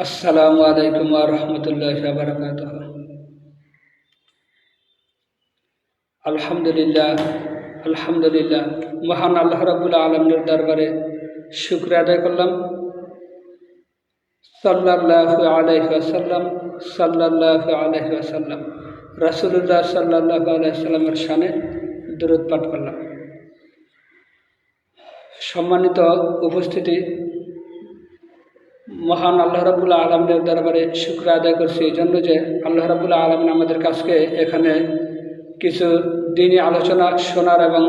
আসসালামু আলাইকুম ওয়া রাহমাতুল্লাহি ওয়া বারাকাতুহু। আলহামদুলিল্লাহ আলহামদুলিল্লাহ মহান আল্লাহ রাব্বুল আলামিনের দরবারে শুকরিয়া আদায় করলাম। সাল্লাল্লাহু আলাইহি ওয়াসাল্লাম সাল্লাল্লাহু আলাইহি ওয়াসাল্লাম রাসূলুল্লাহ সাল্লাল্লাহু আলাইহি ওয়াসাল্লামের শানে দরুদ পাঠ করলাম। সম্মানিত উপস্থিতি, মহান আল্লাহ রাব্বুল আলামিনের দরবারে শুকরিয়া আদায় করছি এই জন্য যে আল্লাহ রাব্বুল আলামিন আমাদের কাছকে এখানে কিছু দিনী আলোচনা শোনার এবং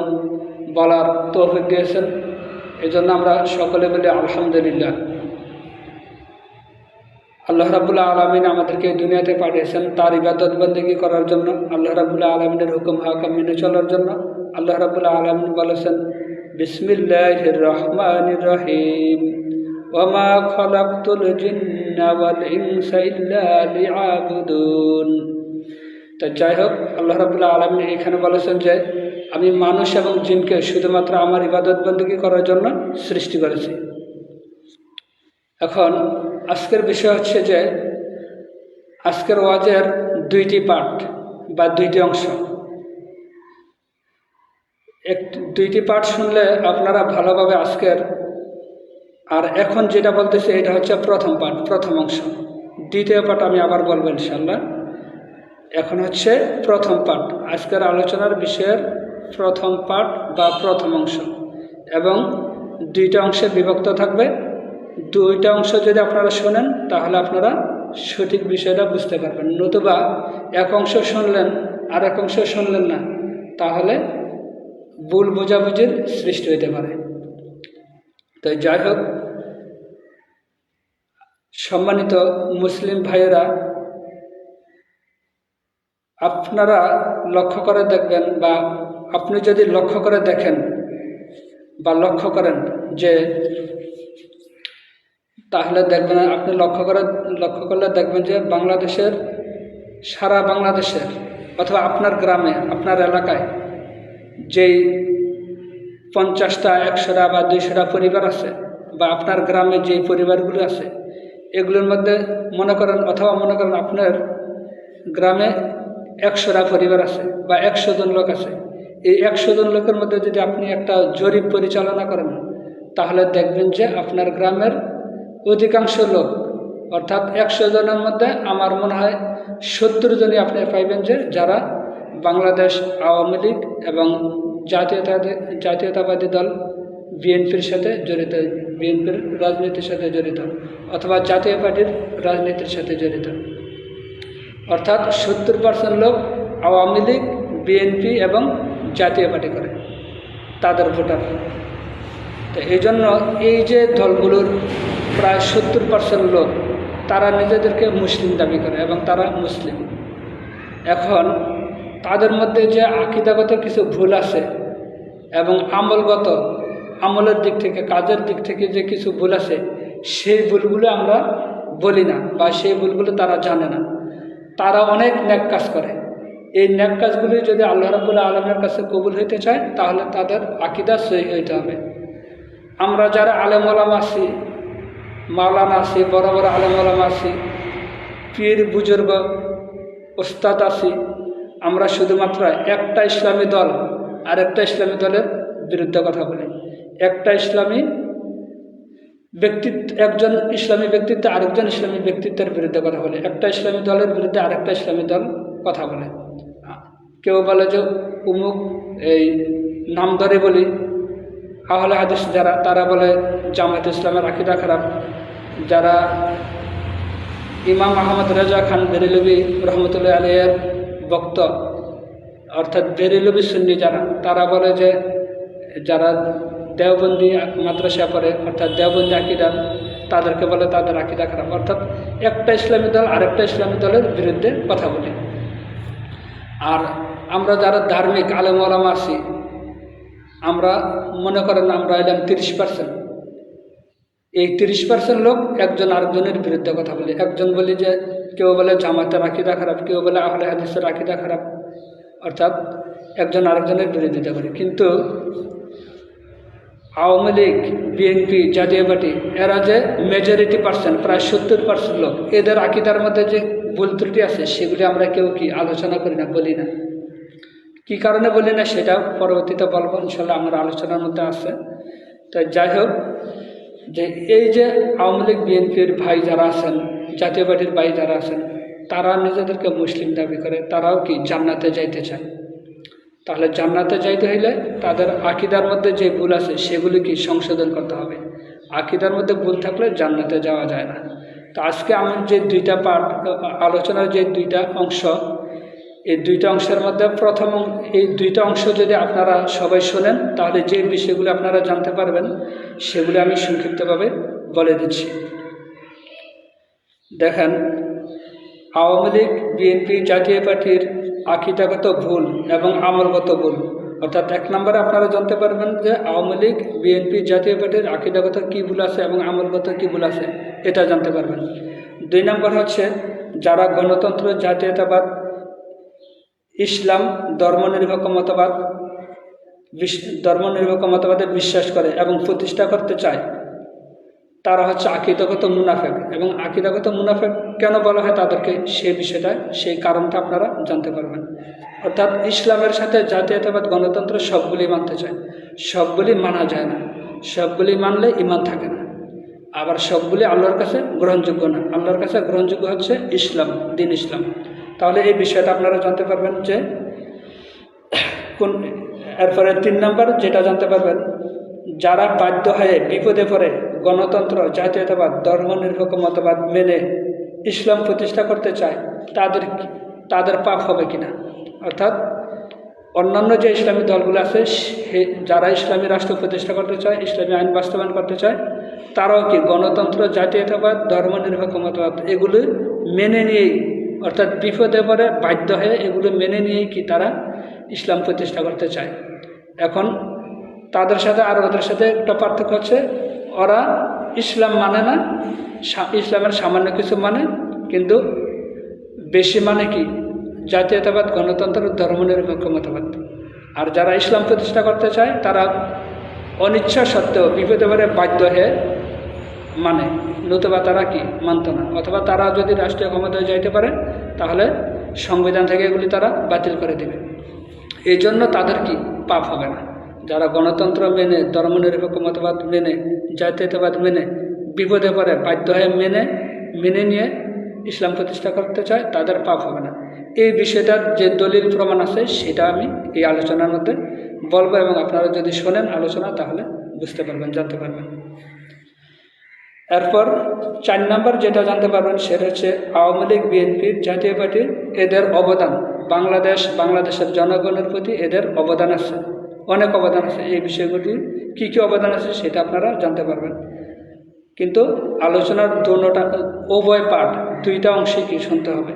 বলার তৌফিক দিয়েছেন। এই জন্য আমরা সকলে বলি আলহামদুলিল্লাহ। আল্লাহ রাব্বুল আলামিন আমাদেরকে দুনিয়াতে পাঠিয়েছেন তার ইবাদত বন্দেগী করার জন্য, আল্লাহ রাব্বুল আলামিনের হুকুম হাকাম মেনে চলার জন্য। আল্লাহ রাব্বুল আলামিন বলেছেন, বিসমিল্লাহির রহমানির রহিম, ওয়ামা খালাকতুল জিন্না ওয়াল ইনসা ইল্লা লিয়াবুদুন। তো যাই হোক, আল্লাহ রাব্বুল আলামিন এখানে বলেছেন যে আমি মানুষ এবং জিনকে শুধুমাত্র আমার ইবাদত বন্দেগী করার জন্য সৃষ্টি করেছি। এখন আজকের বিষয় হচ্ছে যে আজকের ওয়াজের দুইটি পার্ট বা দুইটি অংশ। দুইটি পার্ট শুনলে আপনারা ভালোভাবে আজকের, আর এখন যেটা বলতেছি এটা হচ্ছে প্রথম পার্ট, প্রথম অংশ। দ্বিতীয় পার্ট আমি আবার বলবো ইনশাআল্লাহ। এখন হচ্ছে প্রথম পার্ট, আজকের আলোচনার বিষয়ের প্রথম পার্ট বা প্রথম অংশ, এবং দুইটা অংশে বিভক্ত থাকবে। দুইটা অংশ যদি আপনারা শোনেন তাহলে আপনারা সঠিক বিষয়টা বুঝতে পারবেন, নতুবা এক অংশ শুনলেন আর এক অংশ শুনলেন না, তাহলে ভুল বোঝাবুঝির সৃষ্টি হতে পারে। তো যাই হোক, সম্মানিত মুসলিম ভাইয়েরা, আপনারা লক্ষ্য করে দেখবেন, বা আপনি যদি লক্ষ্য করে দেখেন বা লক্ষ্য করেন যে, তাহলে দেখবেন, আপনি লক্ষ্য করলে দেখবেন যে বাংলাদেশের, সারা বাংলাদেশের অথবা আপনার গ্রামে, আপনার এলাকায় যেই 50টা 100টা বা 200টা পরিবার আছে, বা আপনার গ্রামে যেই পরিবারগুলো আছে, এগুলোর মধ্যে মনে করেন আপনার গ্রামে 100টা পরিবার আছে বা 100 জন লোক আছে। এই 100 জন লোকের মধ্যে যদি আপনি একটা জরিপ পরিচালনা করেন, তাহলে দেখবেন যে আপনার গ্রামের অধিকাংশ লোক, অর্থাৎ 100 জনের মধ্যে আমার মনে হয় 70 জনই আপনি পাইবেন যে যারা বাংলাদেশ আওয়ামী লীগ এবং জাতীয়তাবাদী দল বিএনপির সাথে জড়িত, বিএনপির রাজনীতির সাথে জড়িত, অথবা জাতীয় পার্টির রাজনীতির সাথে জড়িত। অর্থাৎ 70% লোক আওয়ামী লীগ, বিএনপি এবং জাতীয় পার্টি করে, তাদের ভোটার। তো এই জন্য এই যে দলগুলোর প্রায় 70% লোক, তারা নিজেদেরকে মুসলিম দাবি করে এবং তারা মুসলিম। এখন তাদের মধ্যে যে আকীদাগত কিছু ভুল আছে এবং আমলের দিক থেকে, কাজের দিক থেকে যে কিছু ভুল আছে, সেই ভুলগুলো আমরা বলি না, বা সেই ভুলগুলো তারা জানে না। তারা অনেক নেক কাজ করে। এই নেক কাজগুলি যদি আল্লাহ রাব্বুল আলামিনের কাছে কবুল হইতে চায়, তাহলে তাদের আকীদা সহিহ হইতে হবে। আমরা যারা আলেম ওলামা আছি, মাওলানা আছি, বড় বড় আলেম ওলামা আছি, পীর বুজুর্গ ওস্তাদ আছি, আমরা শুধুমাত্র একটা ইসলামী দল আর একটা ইসলামী দলের বিরুদ্ধে কথা বলি। একটা ইসলামী ব্যক্তিত্ব, একজন ইসলামী ব্যক্তিত্ব আরেকজন ইসলামী ব্যক্তিত্বের বিরুদ্ধে কথা বলে, একটা ইসলামী দলের বিরুদ্ধে আরেকটা ইসলামী দল কথা বলে। কেউ বলে যে উমুক, এই নাম ধরে বলি আহলে হাদিস যারা, তারা বলে জামায়াত ইসলামের আকীদা খারাপ। যারা ইমাম আহমদ রেজা খান বেরেলভী রহমতুল্লাহ আলাইহির ভক্ত, অর্থাৎ বেরেলভী সুন্নি যারা, তারা বলে যে যারা দেওবন্দি মাদ্রাসা পড়ে, অর্থাৎ দেওবন্দি আকীদা, তাদেরকে বলে তাদের আকীদা খারাপ। অর্থাৎ একটা ইসলামী দল আরেকটা ইসলামী দলের বিরুদ্ধে কথা বলে। আর আমরা যারা ধার্মিক আলেম ওলামা আছি, আমরা মনে করেন আমরা এলাম 30%। এই 30% লোক একজন আরেকজনের বিরুদ্ধে কথা বলে। একজন বলি যে, কেউ বলে জামাতের আকীদা খারাপ, কেউ বলে আহলে হাদিসের আকীদা খারাপ, অর্থাৎ একজন আরেকজনের বিরোধিতা করে। কিন্তু আওয়ামী লীগ, বিএনপি, জাতীয় পার্টি, এরা যে মেজরিটি পার্সেন্ট, প্রায় 70% লোক, এদের আকীদার মধ্যে যে ভুল ত্রুটি আছে সেগুলি আমরা কেউ কি আলোচনা করি না, বলি না। কী কারণে বলি না সেটা পরবর্তীতে বলবো, ইনশাল্লাহ আমার আলোচনার মধ্যে আছে। তো যাই হোক, যে এই যে আওয়ামী লীগ, বিএনপির ভাই যারা আছেন, জাতীয় পার্টির ভাই যারা আছেন, তারা নিজেদেরকে মুসলিম দাবি করে, তারাও কি জান্নাতে যাইতে চায়। তাহলে জান্নাতে যাইতে হইলে তাদের আকীদার মধ্যে যে ভুল আছে সেগুলি কি সংশোধন করতে হবে। আকীদার মধ্যে ভুল থাকলে জান্নাতে যাওয়া যায় না। তো আজকে আমি যে দুইটা পার্ট আলোচনার যে দুইটা অংশ, এই দুইটা অংশের মধ্যে প্রথম এই দুইটা অংশ যদি আপনারা সবাই শোনেন তাহলে যে বিষয়গুলো আপনারা জানতে পারবেন সেগুলো আমি সংক্ষিপ্তভাবে বলে দিচ্ছি। দেখেন, আওয়ামী লীগ, বিএনপি, জাতীয় পার্টির আকীদাগত ভুল এবং আমলগত ভুল, অর্থাৎ 1 নম্বরে আপনারা জানতে পারবেন যে আওয়ামী লীগ, বিএনপি, জাতীয় পার্টির আকীদাগত কী ভুল আছে এবং আমলগত কী ভুল আছে এটা জানতে পারবেন। 2 নম্বর হচ্ছে যারা গণতন্ত্র, জাতীয়তাবাদ, ইসলাম, ধর্মনিরপেক্ষ মতবাদে বিশ্বাস করে এবং প্রতিষ্ঠা করতে চায়, তারা হচ্ছে আকীদাগত মুনাফেক। এবং আকীদাগত মুনাফেক কেন বলা হয় তাদেরকে, সেই বিষয়টা, সেই কারণটা আপনারা জানতে পারবেন। অর্থাৎ ইসলামের সাথে জাতীয়তাবাদ, গণতন্ত্র সবগুলি মানতে চায়, সবগুলি মানা যায় না। সবগুলি মানলে ঈমান থাকে না, আবার সবগুলি আল্লাহর কাছে গ্রহণযোগ্য না। আল্লাহর কাছে গ্রহণযোগ্য হচ্ছে ইসলাম, দিন ইসলাম। তাহলে এই বিষয়টা আপনারা জানতে পারবেন যে কোন। এরপরে 3 নম্বর যেটা জানতে পারবেন, যারা বাধ্য হয়ে বিপদে পড়ে গণতন্ত্র, জাতীয়তাবাদ, ধর্মনিরপেক্ষ মতবাদ মেনে ইসলাম প্রতিষ্ঠা করতে চায়, তাদের পাপ হবে কিনা। অর্থাৎ অন্যান্য যে ইসলামী দলগুলো আছে, যারা ইসলামী রাষ্ট্র প্রতিষ্ঠা করতে চায়, ইসলামী আইন বাস্তবায়ন করতে চায়, তারাও কি গণতন্ত্র, জাতীয়তাবাদ, ধর্মনিরপেক্ষ মতবাদ এগুলো মেনে নিয়েই, অর্থাৎ বিপদে পড়ে বাধ্য হয়ে এগুলো মেনে নিয়েই কি তারা ইসলাম প্রতিষ্ঠা করতে চায়। এখন তাদের সাথে আর ওদের সাথে একটা পার্থক্য হচ্ছে, ওরা ইসলাম মানে না, ইসলামের সামান্য কিছু মানে, কিন্তু বেশি মানে কি জাতীয়তাবাদ, গণতন্ত্র, ধর্মনিরপেক্ষ মতবাদ। আর যারা ইসলাম প্রতিষ্ঠা করতে চায় তারা অনিচ্ছা সত্ত্বেও বিপদে পড়ে বাধ্য হয়ে মানে, নতুবা তারা কি মানত না। অথবা তারা যদি রাষ্ট্রীয় ক্ষমতায় যাইতে পারে তাহলে সংবিধান থেকে এগুলি তারা বাতিল করে দেবে। এই জন্য তাদের কি পাপ হবে না। যারা গণতন্ত্র মেনে, ধর্মনিরপেক্ষ মতবাদ মেনে, জাতীয়তাবাদ মেনে বিপদে পড়ে বাধ্য হয়ে মেনে নিয়ে ইসলাম প্রতিষ্ঠা করতে চায়, তাদের পাপ হবে না। এই বিষয়টার যে দলিল প্রমাণ আছে সেটা আমি এই আলোচনার মধ্যে বলবো, এবং আপনারা যদি শোনেন আলোচনা তাহলে বুঝতে পারবেন, জানতে পারবেন। এরপর 4 নম্বর যেটা জানতে পারবেন সেটা হচ্ছে আওয়ামী লীগ, বিএনপি, জাতীয় পার্টি, এদের অবদান বাংলাদেশের জনগণের প্রতি এদের অবদান আছে, অনেক অবদান আছে। এই বিষয়গুলি কী কী অবদান আছে সেটা আপনারা জানতে পারবেন। কিন্তু আলোচনার উভয় পার্ট, 2টা অংশে কি শুনতে হবে।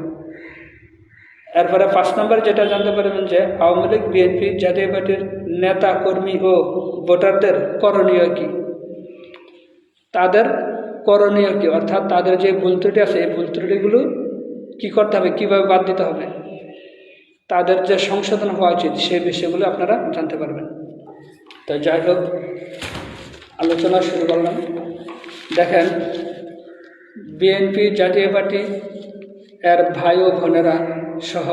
এরপরে 5 নম্বর যেটা জানতে পারবেন যে আওয়ামী লীগ, বিএনপি, জাতীয় পার্টির নেতা, কর্মী ও ভোটারদের করণীয় কি, তাদের করণীয় কি, অর্থাৎ তাদের যে ভুল ত্রুটি আছে এই ভুল ত্রুটিগুলো কী করতে হবে, কীভাবে বাদ দিতে হবে, তাদের যে সংশোধন হওয়া উচিত সেই বিষয়গুলো আপনারা জানতে পারবেন। তো যাই হোক, আলোচনা শুরু করলাম। দেখেন, বিএনপি, জাতীয় পার্টি এর ভাই ও বোনেরা সহ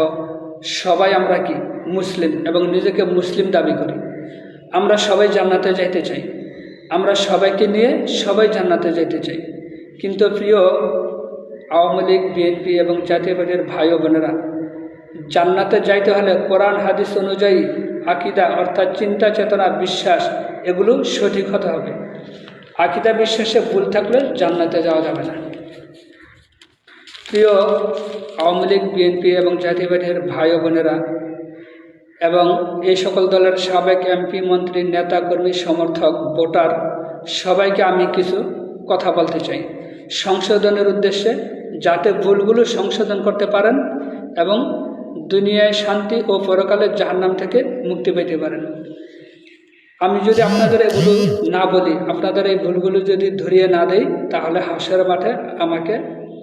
সবাই আমরা কি মুসলিম এবং নিজেকে মুসলিম দাবি করি। আমরা সবাই জান্নাতে যাইতে চাই, আমরা সবাইকে নিয়ে সবাই জান্নাতে যাইতে চাই। কিন্তু প্রিয় আওয়ামী লীগ, বিএনপি এবং জাতীয় পার্টির ভাই ও বোনেরা, জান্নাতে যাইতে হলে কোরআন হাদিস অনুযায়ী আকীদা, অর্থাৎ চিন্তা, চেতনা, বিশ্বাস এগুলো সঠিক হতে হবে। আকীদা বিশ্বাসে ভুল থাকলে জান্নাতে যাওয়া যাবে না। প্রিয় আওয়ামী লীগ, বিএনপি এবং জাতীয় পার্টির ভাই ও বোনেরা এবং এই সকল দলের সাবেক এমপি, মন্ত্রী, নেতা, কর্মী, সমর্থক, ভোটার সবাইকে আমি কিছু কথা বলতে চাই সংশোধনের উদ্দেশ্যে, যাতে ভুলগুলো সংশোধন করতে পারেন এবং দুনিয়ায় শান্তি ও পরকালের জাহান্নাম থেকে মুক্তি পেতে পারেন। আমি যদি আপনাদের এগুলো না বলি, আপনাদের এই ভুলগুলো যদি ধরিয়ে না দেই, তাহলে হাসরের মাঠে আমাকে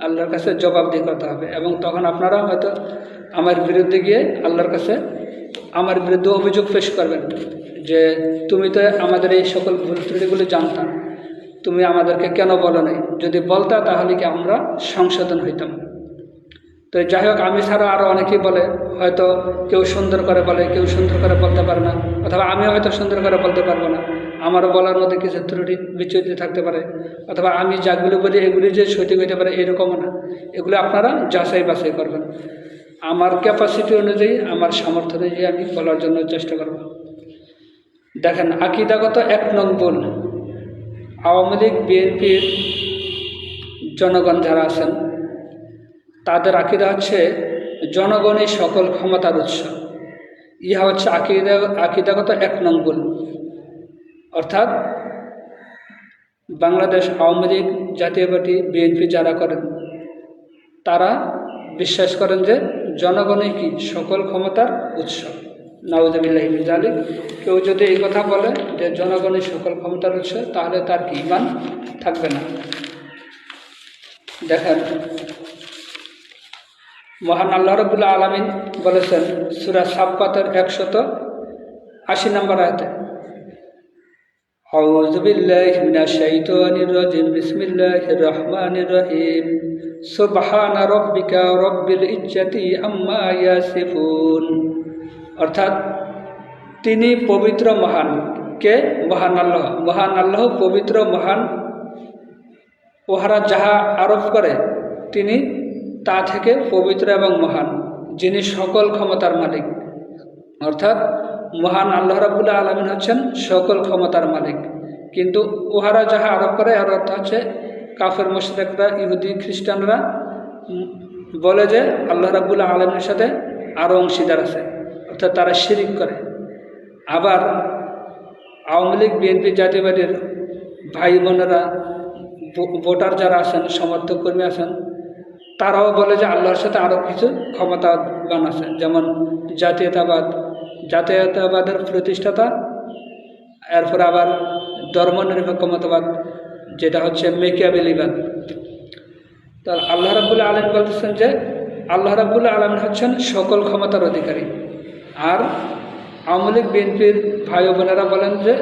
আল্লাহর কাছে জবাবদিহি করতে হবে, এবং তখন আপনারা হয়তো আমার বিরুদ্ধে গিয়ে আল্লাহর কাছে আমার বিরুদ্ধে অভিযোগ পেশ করবেন যে তুমি তো আমাদের এই সকল ভুল ত্রুটিগুলি জানতাম, তুমি আমাদেরকে কেন বলো নাই? যদি বলতা তাহলে কি আমরা সংশোধন হইতাম। তো যাই হোক, আমি ছাড়া আরও অনেকেই বলে, হয়তো কেউ সুন্দর করে বলে, কেউ সুন্দর করে বলতে পারে না, অথবা আমিও হয়তো সুন্দর করে বলতে পারবো না, আমারও বলার মধ্যে কিছু ত্রুটি বিচ্যুতি থাকতে পারে, অথবা আমি যাগুলো বলি এগুলি যে সঠিক হইতে পারে এরকমও না। এগুলো আপনারা যাচাই বাছাই করবেন। আমার ক্যাপাসিটি অনুযায়ী, আমার সামর্থ্য অনুযায়ী আমি বলার জন্য চেষ্টা করব। দেখেন, আকীদাগত 1 নং ভুল, আওয়ামী লীগ বিএনপির জনগণ যারা আছেন তাদের আকীদা হচ্ছে জনগণই সকল ক্ষমতার উৎস। ইহা হচ্ছে আকীদাগত 1 নং ভুল। অর্থাৎ বাংলাদেশ আওয়ামী লীগ, জাতীয় পার্টি, বিএনপি যারা করেন তারা বিশ্বাস করেন যে জনগণই কি সকল ক্ষমতার উৎস। নাউযুবিল্লাহি মিন যালিক। কেউ যদি এই কথা বলে যে জনগণই সকল ক্ষমতার উৎস, তাহলে তার কি ঈমান থাকবে না। দেখেন, মহান আল্লাহ রাব্বুল আলামিন বলেছেন সূরা সাফফাতের 180 নম্বর আয়াতে, আউযু বিল্লাহি মিনাশ শাইতানির রাজিম, বিসমিল্লাহির রহমানির রহিম, সুবহানা রাব্বিকা রাব্বিল ইজ্জাতি আম্মা ইয়াসিফুন। অর্থাৎ তিনি পবিত্র মহান। কে? মহান আল্লাহ। মহান আল্লাহ পবিত্র মহান। ওহারা যাহা আরোপ করে তিনি তা থেকে পবিত্র এবং মহান, যিনি সকল ক্ষমতার মালিক। অর্থাৎ মহান আল্লাহ রাব্বুল আলামিন হচ্ছেন সকল ক্ষমতার মালিক। কিন্তু ওহারা যাহা আরোপ করে, এর অর্থ হচ্ছে কাফের মুশরিকরা, ইহুদি খ্রিস্টানরা বলে যে আল্লাহ রাব্বুল আলামিনের সাথে আরও অংশীদার আছে, অর্থাৎ তারা শিরিক করে। আবার আওয়ামী লীগ, বিএনপি, জাতীয় পার্টির ভাই বোনেরা, ভোটার যারা আছেন, সমর্থক কর্মী আছেন, তারাও বলে যে আল্লাহর সাথে আরও কিছু ক্ষমতাবান আছে, যেমন জাতীয়তাবাদের প্রতিষ্ঠাতা, এরপর আবার ধর্মনিরপেক্ষ মতবাদ, যেটা হচ্ছে মেকিয়াভেলিবাদ। তার আল্লাহ রাব্বুল আলামিন বলতেছেন যে আল্লাহ রাব্বুল আলামিন হচ্ছেন সকল ক্ষমতার অধিকারী। আর আওয়ামী লীগ, বিএনপির ভাই বোনেরা বলেন যে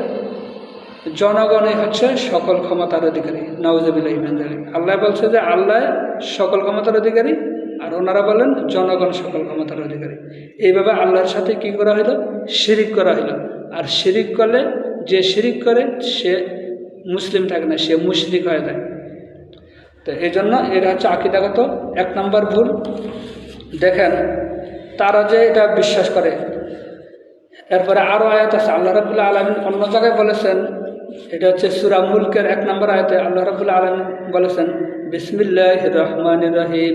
জনগণই হচ্ছে সকল ক্ষমতার অধিকারী। নাউযুবিল্লাহি মিন যালিক। আল্লাহ বলছে যে আল্লাহ সকল ক্ষমতার অধিকারী, আর ওনারা বলেন জনগণ সকল ক্ষমতার অধিকারী। এইভাবে আল্লাহর সাথে কি করা হলো? শিরিক করা হলো। আর শিরিক করলে, যে শিরিক করে সে মুসলিম থাকে না, সে মুশরিক হয়ে যায়। তো এই জন্য এটা হচ্ছে আকীদাগত 1 নম্বর ভুল। দেখেন, তারা যে এটা বিশ্বাস করে, এরপরে আরও আয়াত আছে। আল্লাহ রাব্বুল আলামিন অন্য জায়গায় বলেছেন, এটা হচ্ছে সূরা মুলকের 1 নম্বর আয়াতে আল্লাহ রাব্বুল আলামিন বলেছেন, বিসমিল্লাহির রহমানির রহিম,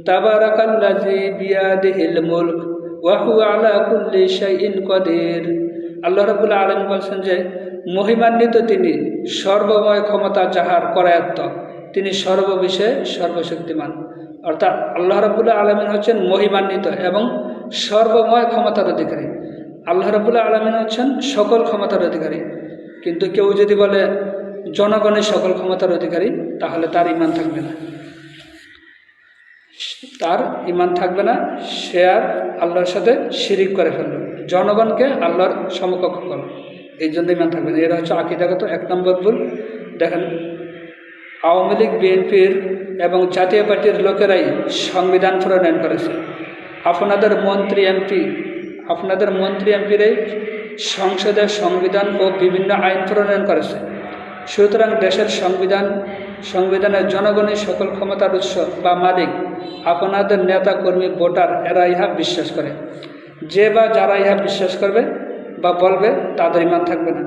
তাবারাকাল্লাযী বিয়াদিহিল মুলক ওয়া হুয়া আলা কুল্লি শাইইন কাদির। আল্লাহ রাব্বুল আলামিন বলেছেন যে মহিমান্বিত তিনি, সর্বময় ক্ষমতা যাহার করায়ত্ত, তিনি সর্ববিষয়ে সর্বশক্তিমান। অর্থাৎ আল্লাহ রাব্বুল আলামিন হচ্ছেন মহিমান্বিত এবং সর্বময় ক্ষমতার অধিকারী। আল্লাহ রাব্বুল আলামিন হচ্ছেন সকল ক্ষমতার অধিকারী। কিন্তু কেউ যদি বলে জনগণের সকল ক্ষমতার অধিকারী, তাহলে তার ঈমান থাকবে না। তার ঈমান থাকবে না, সে আর আল্লাহর সাথে শিরিক করে ফেলল, জনগণকে আল্লাহর সমকক্ষ করল, এই জন্য ঈমান থাকবে না। এরা হচ্ছে আকীদাগত 1 নম্বর ভুল। দেখেন, আওয়ামী লীগ, বিএনপির এবং জাতীয় পার্টির লোকেরাই সংবিধান প্রণয়ন করেছে। আপনাদের মন্ত্রী এমপিরাই সংসদে সংবিধান ও বিভিন্ন আইন প্রণয়ন করেছে। সুতরাং দেশের সংবিধানের জনগণই সকল ক্ষমতার উৎস বা মালিক। আপনাদের নেতা, কর্মী, ভোটার এরা ইহা বিশ্বাস করে। যে বা যারা ইহা বিশ্বাস করবে বা বলবে, তাদের ঈমান থাকবে না।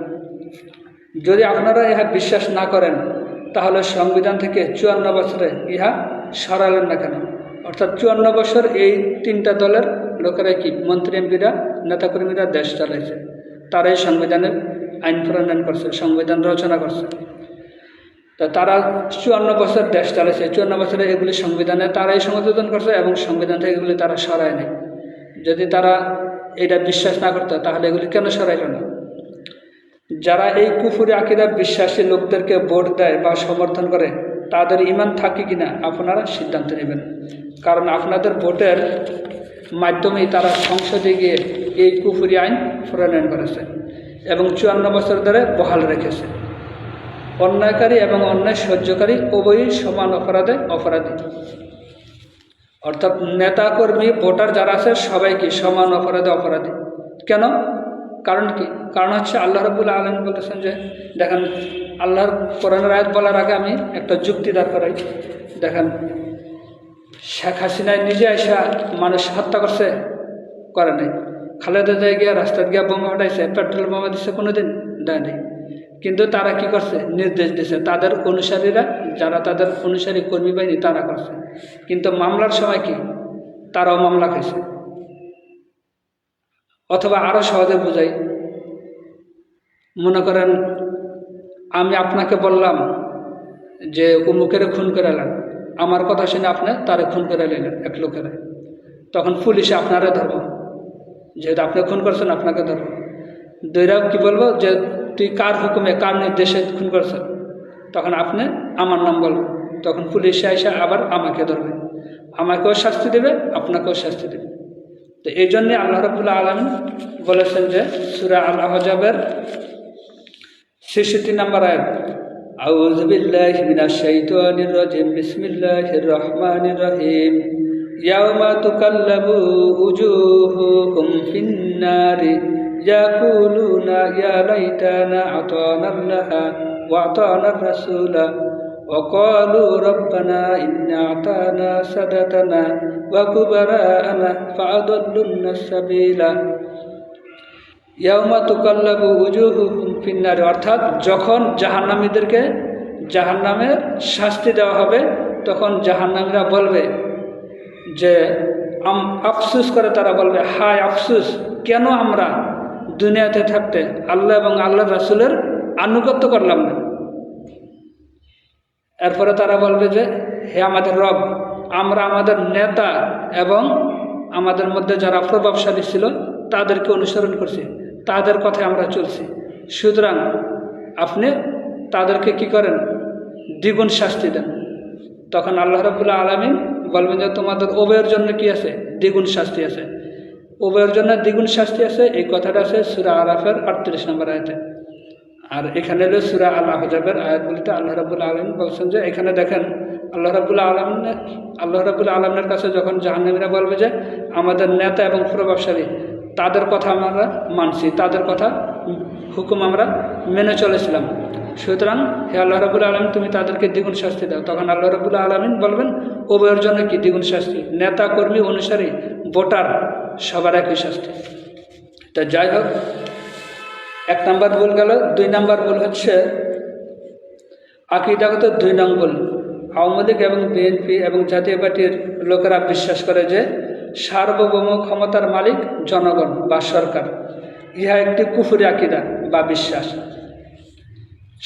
যদি আপনারা ইহা বিশ্বাস না করেন, তাহলে সংবিধান থেকে 54 বছরে ইহা সরালেন না কেন? অর্থাৎ 54 বছর এই 3টা দলের লোকেরা কি, মন্ত্রী, এমপিরা, নেতাকর্মীরা দেশ চালাইছে। তারাই সংবিধানের আইন প্রণয়ন করছে, সংবিধান রচনা করছে। তা তারা 54 বছর দেশ চালাইছে। 54 বছরে এগুলি সংবিধানে তারাই সংশোধন করছে এবং সংবিধান থেকে এগুলি তারা সরায় নেই। যদি তারা এটা বিশ্বাস না করতো, তাহলে এগুলি কেন সরাইল না? যারা এই কুফরি আকীদার বিশ্বাসী লোকদেরকে ভোট দেয় বা সমর্থন করে, তাদের ঈমান থাকে কিনা আপনারা সিদ্ধান্ত নেবেন। কারণ আপনাদের ভোটের মাধ্যমেই তারা সংসদে গিয়ে এই কুফরি আইন প্রণয়ন করেছে। এবং 54 বছর ধরে বহাল রেখেছে। অন্যায়কারী এবং অন্যায় সহ্যকারী উভয়ই সমান অপরাধী। অর্থাৎ নেতাকর্মী ভোটার যারা আছে সবাই কি সমান অপরাধী। কেন? কারণ কি? কারণ হচ্ছে আল্লাহ রাব্বুল আলামিন বলতেছেন যে, দেখেন আল্লাহর কোরআনের আয়াত বলার আগে আমি একটা যুক্তি দাঁড় করাই। দেখেন, শেখ হাসিনায় নিজে এসে মানুষ হত্যা করে নাই। খালেদা জিয়া গিয়া রাস্তায় গিয়া বোমা ফাটাইছে, পেট্রোল বোমা দিচ্ছে, কোনোদিন দেয় নাই। কিন্তু তারা কি করছে? নির্দেশ দিছে, তাদের অনুসারীরা যারা তাদের অনুসারী কর্মী বাহিনী তারা করছে। কিন্তু মামলার সময় কি তারাও মামলা খাইছে। অথবা আরো সহজে বুঝাই, মনে করেন আমি আপনাকে বললাম যে অমুকের খুন করে এলেন, আমার কথা শুনে আপনি তারে খুন করে নিলেন এক লোকের, তখন পুলিশে আপনারা ধরবো, যেহেতু আপনি খুন করছেন আপনাকে ধরবো। দুইরাও কি বলবো যে তুই কার হুকুমে কার নির্দেশে খুন করছেন, তখন আপনি আমার নাম বলবেন, তখন পুলিশে এসে আবার আমাকে ধরবে, আমাকেও শাস্তি দেবে, আপনাকেও শাস্তি দেবে। তো এই জন্যে আল্লাহ রাব্বুল আলামিন বলেছেন যে সূরা আল আহজাবের 66 নম্বর আয়াত, আউযু বিল্লাহি মিনাশ শাইতানির রাজিম, বিসমিল্লাহির রহমানির রহিম, ইয়াওমা তুকাল্লাবু উজুহুহুম ফিন্নারি ইয়াকুলুনা ইয়া লাইতানা আতানাল্লাহা ওয়া আতানার রাসূলা وقالوا ربنا إنا أطعنا سادتنا وكبراءنا فأضلونا السبيل ইয়াউমা তুকাল্লাবু উজুহুহুম ফিন্নার, অর্থাৎ যখন জাহান্নামীদেরকে জাহান্নামের শাস্তি দেওয়া হবে, তখন জাহান্নামীরা বলবে যে আফসুস করে, তারা বলবে হায় আফসুস, কেন আমরা দুনিয়াতে থাকতে আল্লাহ এবং আল্লাহর রাসূলের আনুগত্য করলাম না। এরপরে তারা বলবে যে হে আমাদের রব, আমরা আমাদের নেতা এবং আমাদের মধ্যে যারা প্রভাবশালী ছিল তাদেরকে অনুসরণ করছি, তাদের কথায় আমরা চলছি, সুতরাং আপনি তাদেরকে কি করেন? দ্বিগুণ শাস্তি দেন। তখন আল্লাহ রাব্বুল আলামিন বলবেন যে তোমাদের উভয়ের জন্য কি আছে? দ্বিগুণ শাস্তি আছে। উভয়ের জন্য দ্বিগুণ শাস্তি আছে, এই কথাটা আছে সূরা আরাফের 38 নম্বর আয়াতে। আর এখানে হলো সূরা আল আহজাবের আয়াতগুলিতে আল্লাহ রাব্বুল আলামিন বলছেন যে, এখানে দেখেন আল্লাহ রাব্বুল আলামিনের কাছে যখন জাহান্নামীরা বলবে যে আমাদের নেতা এবং প্রভাবশালী তাদের কথা আমরা মানছি, তাদের কথা হুকুম আমরা মেনে চলেছিলাম, সুতরাং হে আল্লাহ রাব্বুল আলামিন তুমি তাদেরকে দ্বিগুণ শাস্তি দাও। তখন আল্লাহ রাব্বুল আলামিন বলবেন উভয়ের জন্য কি দ্বিগুণ শাস্তি, নেতা কর্মী অনুসারী ভোটার সবার একই শাস্তি। তা যাই হোক, 1 নম্বর ভুল গেল। 2 নম্বর ভুল হচ্ছে আকীদাগত 2 নং ভুল। আওয়ামী লীগ এবং বিএনপি এবং জাতীয় পার্টির লোকেরা বিশ্বাস করে যে সার্বভৌম ক্ষমতার মালিক জনগণ বা সরকার। ইহা একটি কুফরি আকীদা বা বিশ্বাস।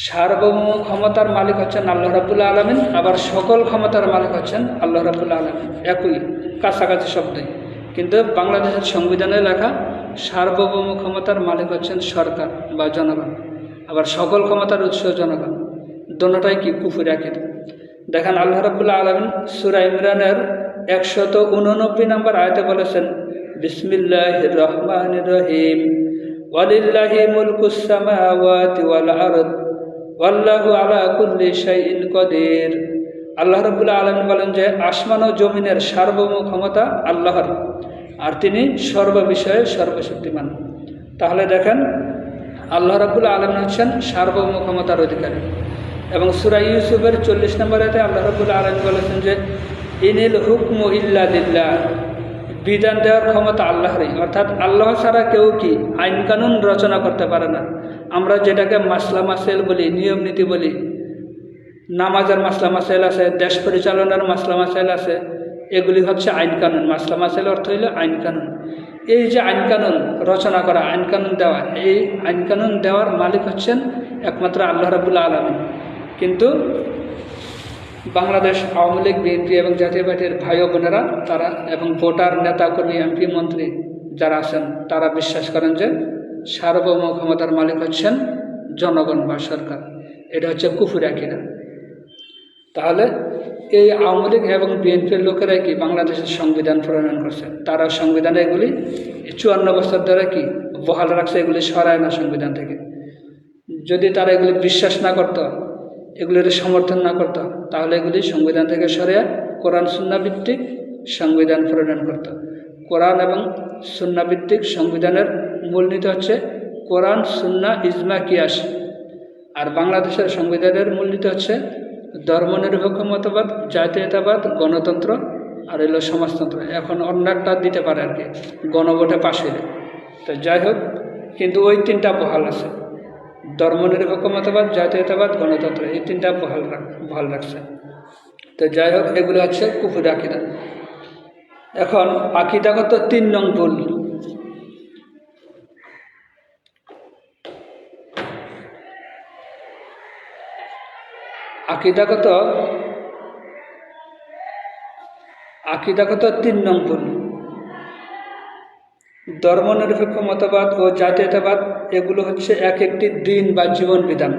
সার্বভৌম ক্ষমতার মালিক হচ্ছেন আল্লাহ রাব্বুল আলামিন, আবার সকল ক্ষমতার মালিক হচ্ছেন আল্লাহ রাব্বুল আলামিন, একই কাছাকাছি শব্দই। কিন্তু বাংলাদেশের সংবিধানে লেখা সার্বভৌম ক্ষমতার মালিক হচ্ছেন সরকার বা জনগণ, আবার সকল ক্ষমতার উৎস জনগণ। দোনোটাই কি কুফরি আকীদা। দেখেন আল্লাহ রাব্বুল আলামিন সূরা ইমরানের 189 নম্বর আয়াতে বলেছেন, বিসমিল্লাহির রহমানির রহিম, ওয়ালিল্লাহি মুলকুস সামাওয়াতি ওয়াল আরদ ওয়াল্লাহু আলা কুল্লি শাইইন কাদির। আল্লাহ রাব্বুল আলামিন বলেন যে আসমান ও জমিনের সার্বভৌম ক্ষমতা আল্লাহর, আর তিনি সর্ববিষয়ে সর্বশক্তিমান। তাহলে দেখেন আল্লাহ রাব্বুল আলামিন হচ্ছেন সার্বভৌম ক্ষমতার অধিকারী। এবং সূরা ইউসুফের 40 নম্বর আয়াতে আল্লাহ রাব্বুল আলামিন বলেছেন যে ইনিল হুকমু ইল্লা লিল্লাহ, বিধান দেওয়ার ক্ষমতা আল্লাহরই, অর্থাৎ আল্লাহ ছাড়া কেউ কি আইন কানুন রচনা করতে পারে না। আমরা যেটাকে মাসলা মাসাইল বলি, নিয়ম নীতি বলি, নামাজের মাসলা মাসাইল আছে, দেশ পরিচালনার মাসলা মাসাইল আছে, এগুলি হচ্ছে আইন কানুন। মাসলা মাসাইল অর্থ হইল আইন কানুন। এই যে আইন কানুন রচনা করা, আইন কানুন দেওয়া, এই আইন কানুন দেওয়ার মালিক হচ্ছেন একমাত্র আল্লাহ রাব্বুল আলামিন। কিন্তু বাংলাদেশ আওয়ামী লীগ, বিএনপি এবং জাতীয় পার্টির ভাই ও বোনেরা তারা এবং ভোটার, নেতা কর্মী, এমপি, মন্ত্রী যারা আছেন তারা বিশ্বাস করেন যে সার্বভৌম ক্ষমতার মালিক হচ্ছেন জনগণ বা সরকার। এটা হচ্ছে কুফরি আকীদা। তাহলে এই আওয়ামী লীগ এবং বিএনপির লোকেরাই কি বাংলাদেশের সংবিধান প্রণয়ন করছে, তারা সংবিধানে এগুলি 54 বছর ধরে কি বহাল রাখছে, এগুলি সরায় না সংবিধান থেকে। যদি তারা এগুলি বিশ্বাস না করত, এগুলির সমর্থন না করত, তাহলে এগুলি সংবিধান থেকে সরিয়ে কোরআন সুন্নাহ ভিত্তিক সংবিধান প্রণয়ন করত। কোরআন এবং সুন্নাহ ভিত্তিক সংবিধানের মূলনীতি হচ্ছে কোরআন, সুন্নাহ, ইজমা, কিয়াস। আর বাংলাদেশের সংবিধানের মূলনীতি হচ্ছে ধর্মনিরপেক্ষ মতবাদ, জাতীয়তাবাদ, গণতন্ত্র আর এলো সমাজতন্ত্র। এখন অন্য একটা দিতে পারে আর কি, গণভোটে পাশ হইলে। তো যাই হোক, কিন্তু ওই তিনটা বহাল আছে, ধর্মনিরপেক্ষ মতবাদ, জাতীয়তাবাদ, গণতন্ত্র, এই তিনটা বহাল রাখছে। তো যাই হোক, এগুলো হচ্ছে কুফরি আকিদা। এখন আকিদাগত 3 নং ভুল। আকিদাগত 3 নং ভুল। ধর্মনিরপেক্ষ মতবাদ ও জাতীয়তাবাদ এগুলো হচ্ছে এক একটি দিন বা জীবন বিধান।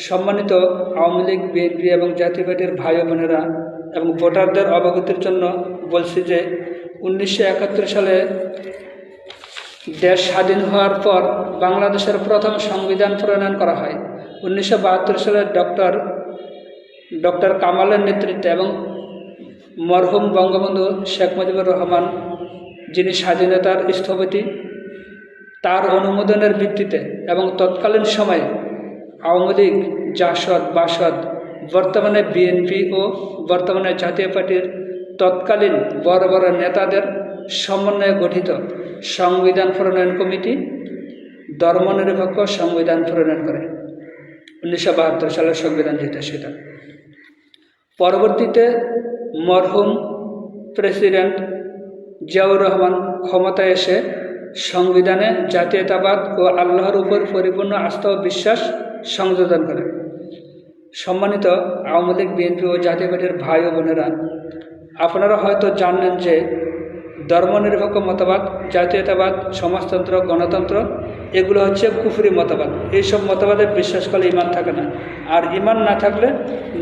সম্মানিত আওয়ামী লীগ, বিএনপি এবং জাতীয় পার্টির ভাই বোনেরা এবং ভোটারদের অবগতির জন্য বলছি যে 1971 সালে দেশ স্বাধীন হওয়ার পর বাংলাদেশের প্রথম সংবিধান প্রণয়ন করা হয়। 1972 সালে ডক্টর কামালের নেতৃত্বে এবং মরহুম বঙ্গবন্ধু শেখ মুজিবুর রহমান, যিনি স্বাধীনতার স্থপতি, তার অনুমোদনের ভিত্তিতে এবং তৎকালীন সময়ে আওয়ামী লীগ, জাসদ, বাসদ, বর্তমানে বিএনপি ও বর্তমানে জাতীয় পার্টির তৎকালীন বড় বড় নেতাদের সমন্বয়ে গঠিত সংবিধান প্রণয়ন কমিটি ধর্মনিরপেক্ষ সংবিধান প্রণয়ন করে। 1972 সালের সংবিধান যেটা, সেটা পরবর্তীতে মরহুম প্রেসিডেন্ট জিয়াউর রহমান ক্ষমতায় এসে সংবিধানে জাতীয়তাবাদ ও আল্লাহর উপর পরিপূর্ণ আস্থা ও বিশ্বাস সংযোজন করে। সম্মানিত আওয়ামী লীগ, বিএনপি ও জাতীয় পার্টির ভাই ও বোনেরা, আপনারা হয়তো জানেন যে ধর্মনিরপেক্ষ মতবাদ, জাতীয়তাবাদ, সমাজতন্ত্র, গণতন্ত্র এগুলো হচ্ছে কুফরি মতবাদ। এইসব মতবাদে বিশ্বাস করলে ইমান থাকে না, আর ইমান না থাকলে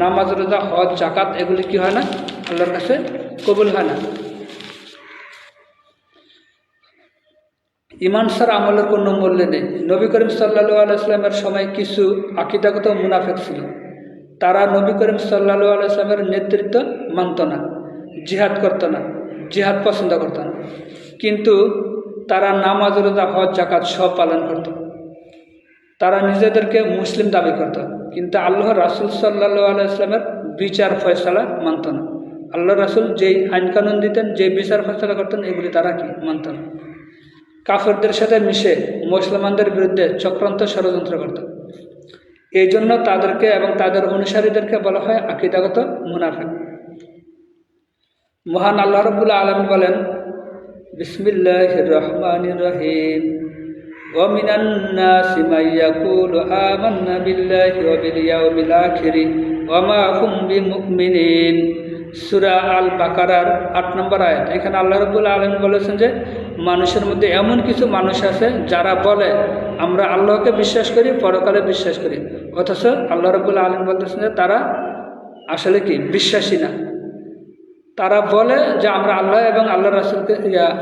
নামাজ, রোজা, হজ, জাকাত এগুলি কি হয় না, আল্লাহর কাছে কবুল হয় না। ইমান ছাড়া আমলের কোনো মূল্য নেই। নবী করিম সাল্লাল্লাহু আলাইহি ওয়াসাল্লামের সময় কিছু আকিদাগত মুনাফিক ছিল। তারা নবী করিম সাল্লাল্লাহু আলাইহি ওয়াসাল্লামের নেতৃত্ব মানত না, জিহাদ করতো না, জিহাদ পছন্দ করত না, কিন্তু তারা নামাজ, রোজা, হজ, জাকাত সব পালন করত। তারা নিজেদেরকে মুসলিম দাবি করত, কিন্তু আল্লাহ রাসূল সাল্লাল্লাহু আলাইহি ওয়াসাল্লামের বিচার ফয়সালা মানত না। আল্লাহ রাসূল যেই আইন কানুন দিতেন, যেই বিচার ফয়সালা করতেন, এগুলি তারা কি মানত না। কাফেরদের সাথে মিশে মুসলমানদের বিরুদ্ধে চক্রান্ত ষড়যন্ত্র করত। এই জন্য তাদেরকে এবং তাদের অনুসারীদেরকে বলা হয় আকিদাগত মুনাফিক। মহান আল্লাহ রাব্বুল আলামিন বলেন, বিসমিল্লাহির রহমানির রহিম, ওয়া মিনান নাসি মান ইয়াকুলু আমান্না বিল্লাহি ওয়া বিল ইয়াউমিল আখির ওয়া মা হুম বিমুমিনিন। সূরা আল বাকারার 8 নম্বর আয়াত। এখানে আল্লাহ রাব্বুল আলামিন বলেছেন যে মানুষের মধ্যে এমন কিছু মানুষ আছে যারা বলে আমরা আল্লাহকে বিশ্বাস করি, পরকালে বিশ্বাস করি, অথচ আল্লাহ রাব্বুল আলামিন বলতেছেন যে তারা আসলে কি বিশ্বাসী না। তারা বলে যে আমরা আল্লাহ এবং আল্লাহ রাসূলকে,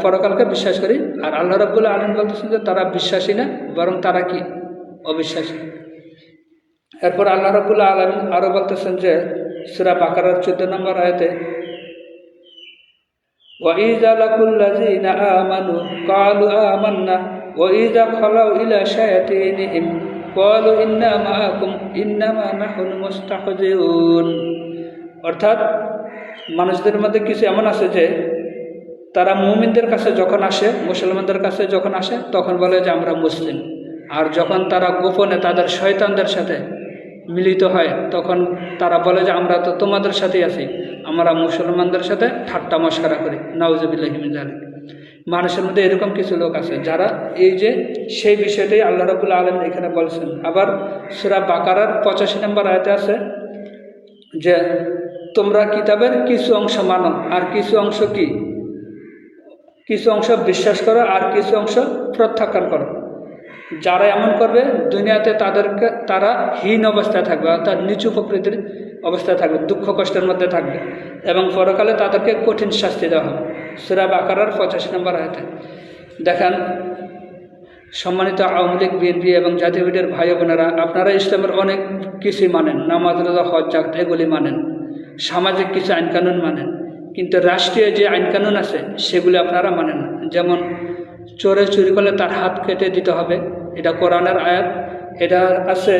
পরকালকে বিশ্বাস করি, আর আল্লাহ রাব্বুল আলামিন বলতেছেন যে তারা বিশ্বাসী না, বরং তারা কি অবিশ্বাসী। এরপর আল্লাহ রাব্বুল আলামিন আরও বলতেছেন যে সূরা বাকারার 14 নম্বর আয়াতে, وَإِذَا لَقُوا الَّذِينَ آمَنُوا قَالُوا آمَنَّا وَإِذَا خَلَوْا إِلَى شَيَاطِينِهِمْ قَالُوا إِنَّا مَعَكُمْ إِنَّمَا نَحْنُ مُسْتَهْزِئُونَ। অর্থাৎ মানুষদের মধ্যে কিছু এমন আছে যে তারা মুমিনদের কাছে যখন আসে, মুসলমানদের কাছে যখন আসে, তখন বলে যে আমরা মুসলিম, আর যখন তারা গোপনে তাদের শয়তানদের সাথে মিলিত হয় তখন তারা বলে যে আমরা তো তোমাদের সাথেই আছি, আমরা মুসলমানদের সাথে ঠাট্টা মশকরা করি। নাউজুবিল্লাহি মিন যালিক। মানুষের মধ্যে এরকম কিছু লোক আছে যারা এই যে সেই বিষয়টাই আল্লাহ রাব্বুল আলামিন এখানে বলছেন। আবার সূরা বাকারার 85 নম্বর আয়াতে আছে যে তোমরা কিতাবের কিছু অংশ মানো আর কিছু অংশ কি, কিছু অংশ বিশ্বাস করো আর কিছু অংশ প্রত্যাখ্যান করো। যারা এমন করবে দুনিয়াতে তারা হীন অবস্থায় থাকবে, অর্থাৎ নিচু প্রকৃতির অবস্থায় থাকবে, দুঃখ কষ্টের মধ্যে থাকবে, এবং পরকালে তাদেরকে কঠিন শাস্তি দেওয়া হবে। সূরা বাকারার 85 নম্বর আয়াতে দেখেন, সম্মানিত আওয়ামী লীগ, বিএনপি এবং জাতীয় পার্টির ভাই বোনেরা, আপনারা ইসলামের অনেক কিছুই মানেন, নামাজ, রোজা, হজ, যাকাত এগুলি মানেন, সামাজিক কিছু আইনকানুন মানেন, কিন্তু রাষ্ট্রীয় যে আইনকানুন আছে সেগুলি আপনারা মানেন না। যেমন চোরে চুরি করলে তার হাত কেটে দিতে হবে, এটা কোরআনের আয়াত, এটা আছে